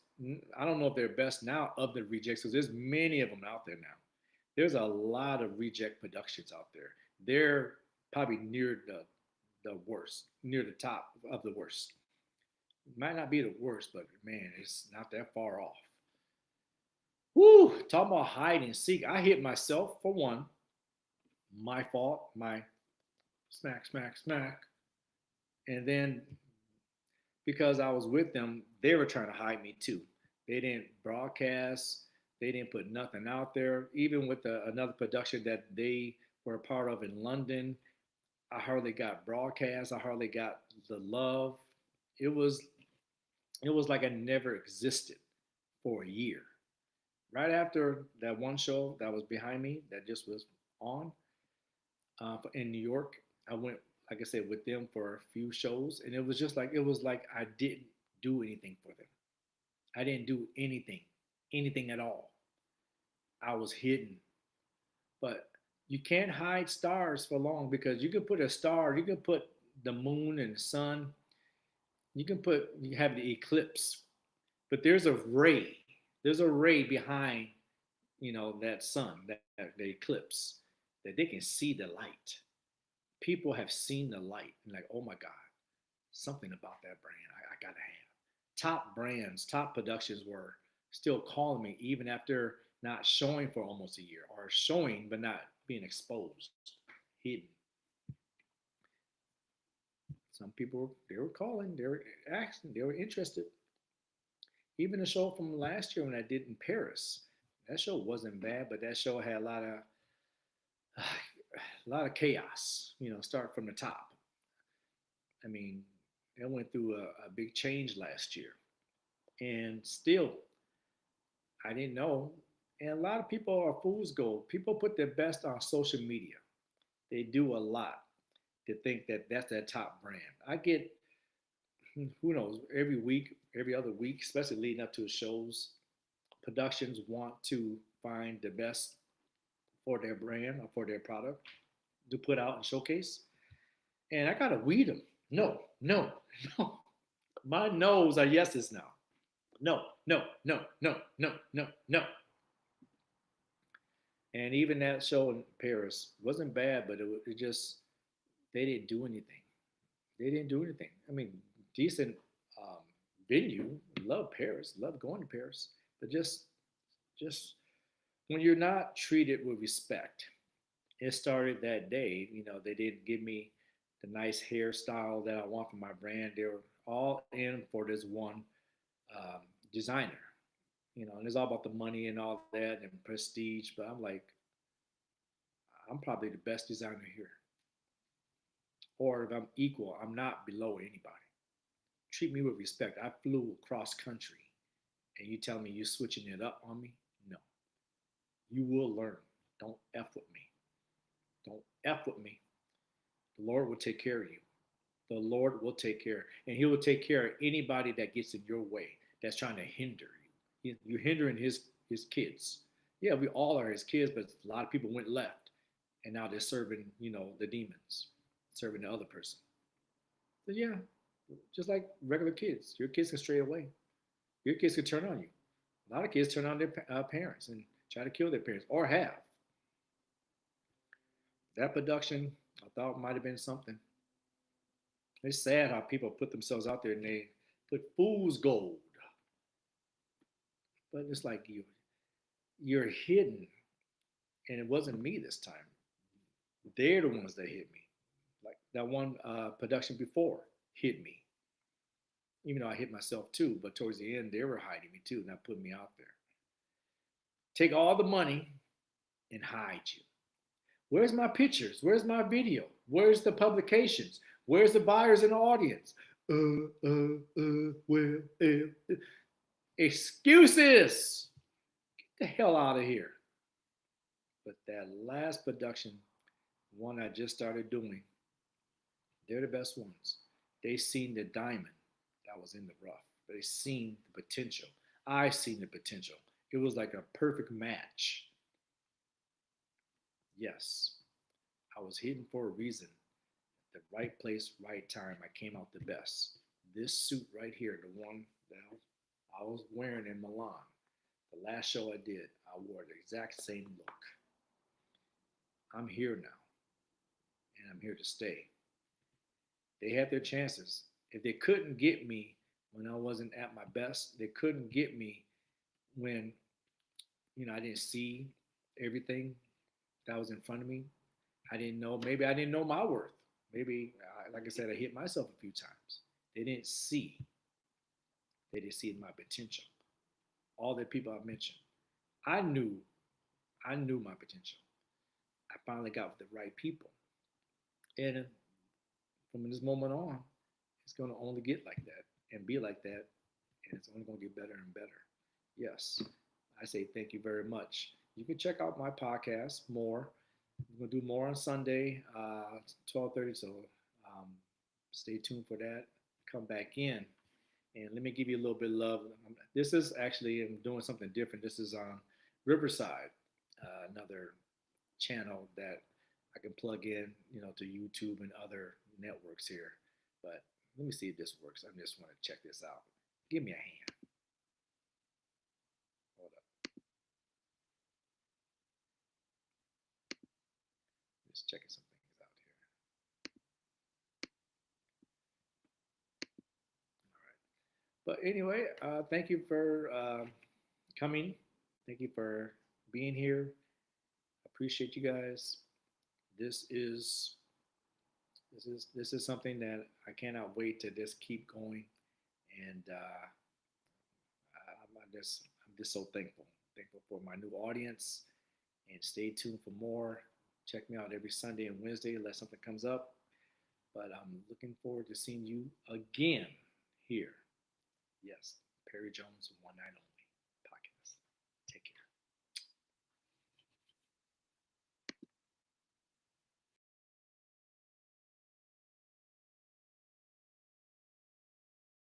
I don't know if they're best now of the rejects because there's many of them out there now. There's a lot of reject productions out there. They're probably near the worst, near the top of the worst. Might not be the worst, but man, it's not that far off. Woo! Talking about hide and seek. I hit myself for one. My fault. My smack, smack, smack. And then because I was with them, they were trying to hide me too. They didn't broadcast. They didn't put nothing out there. Even with another production that they were a part of in London, I hardly got broadcast. I hardly got the love. It was it was like I never existed for a year. Right after that one show that was behind me that just was on in New York, I went, like I said, with them for a few shows, and it was like I didn't do anything for them. I didn't do anything at all. I was hidden, but you can't hide stars for long because you can put a star, you can put the moon and the sun, you have the eclipse, but there's a ray behind that sun, that the eclipse, that they can see the light. People have seen the light and like, oh my god, something about that brand I gotta have. Top brands, top productions were still calling me even after not showing for almost a year or showing but not being exposed, hidden. Some people, they were calling, they were asking, they were interested. Even the show from last year when I did in Paris, that show wasn't bad, but that show had a lot of chaos. Start from the top. I mean, it went through a big change last year, and still, I didn't know. And a lot of people are fool's gold. People put their best on social media. They do a lot to think that that's their top brand. I get, who knows, every week, every other week, especially leading up to shows, productions want to find the best for their brand or for their product to put out and showcase. And I gotta weed them. No, no, no. My no's are yeses now. No, no, no, no, no, no, no. And even that show in Paris wasn't bad, but it just they didn't do anything. They didn't do anything. I mean, decent um, venue. Love Paris. Love going to Paris. But just when you're not treated with respect, it started that day. They didn't give me the nice hairstyle that I want for my brand. They were all in for this one um, designer. And it's all about the money and all that and prestige. But I'm like, I'm probably the best designer here. Or if I'm equal, I'm not below anybody. Treat me with respect. I flew across country and you tell me you're switching it up on me? No. You will learn. Don't F with me. Don't F with me. The Lord will take care of you. The Lord will take care. And He will take care of anybody that gets in your way, that's trying to hinder you. You're hindering His kids. Yeah, we all are His kids, but a lot of people went left. And now they're serving, the demons, serving the other person. But yeah, just like regular kids. Your kids can stray away. Your kids can turn on you. A lot of kids turn on their parents and try to kill their parents or have. That production, I thought might have been something. It's sad how people put themselves out there and they put fool's gold, but it's like you're hidden, and it wasn't me this time. They're the ones that hit me. Like that one production before hit me, even though I hit myself too. But towards the end, they were hiding me too, not putting me out there. Take all the money and hide you. Where's my pictures? Where's my video? Where's the publications? Where's the buyers and the audience? Well, excuses. Get the hell out of here. But that last production, one I just started doing, they're the best ones. They seen the diamond that was in the rough. They seen the potential. I seen the potential. It was like a perfect match. Yes, I was hidden for a reason. The right place, right time. I came out the best. This suit right here, the one that I was wearing in Milan, the last show I did, I wore the exact same look. I'm here now, and I'm here to stay. They had their chances. If they couldn't get me when I wasn't at my best, they couldn't get me when I didn't see everything that was in front of me. I didn't know. Maybe I didn't know my worth. Maybe, like I said, I hit myself a few times. They didn't see. They didn't see my potential. All the people I mentioned, I knew. I knew my potential. I finally got with the right people, and from this moment on, it's going to only get like that and be like that, and it's only going to get better and better. Yes, I say thank you very much. You can check out my podcast more. We're gonna do more on Sunday, 12:30. So um, stay tuned for that. Come back in, and let me give you a little bit of love. This is actually I'm doing something different. This is on Riverside, another channel that I can plug in, to YouTube and other networks here. But let me see if this works. I just want to check this out. Give me a hand. Hold up. Just checking some things out here. But anyway, thank you for coming. Thank you for being here. Appreciate you guys. This is this is something that I cannot wait to just keep going, and I'm just so thankful. Thankful for my new audience, and stay tuned for more. Check me out every Sunday and Wednesday unless something comes up. But I'm looking forward to seeing you again here. Yes, Perry Jones, one night only.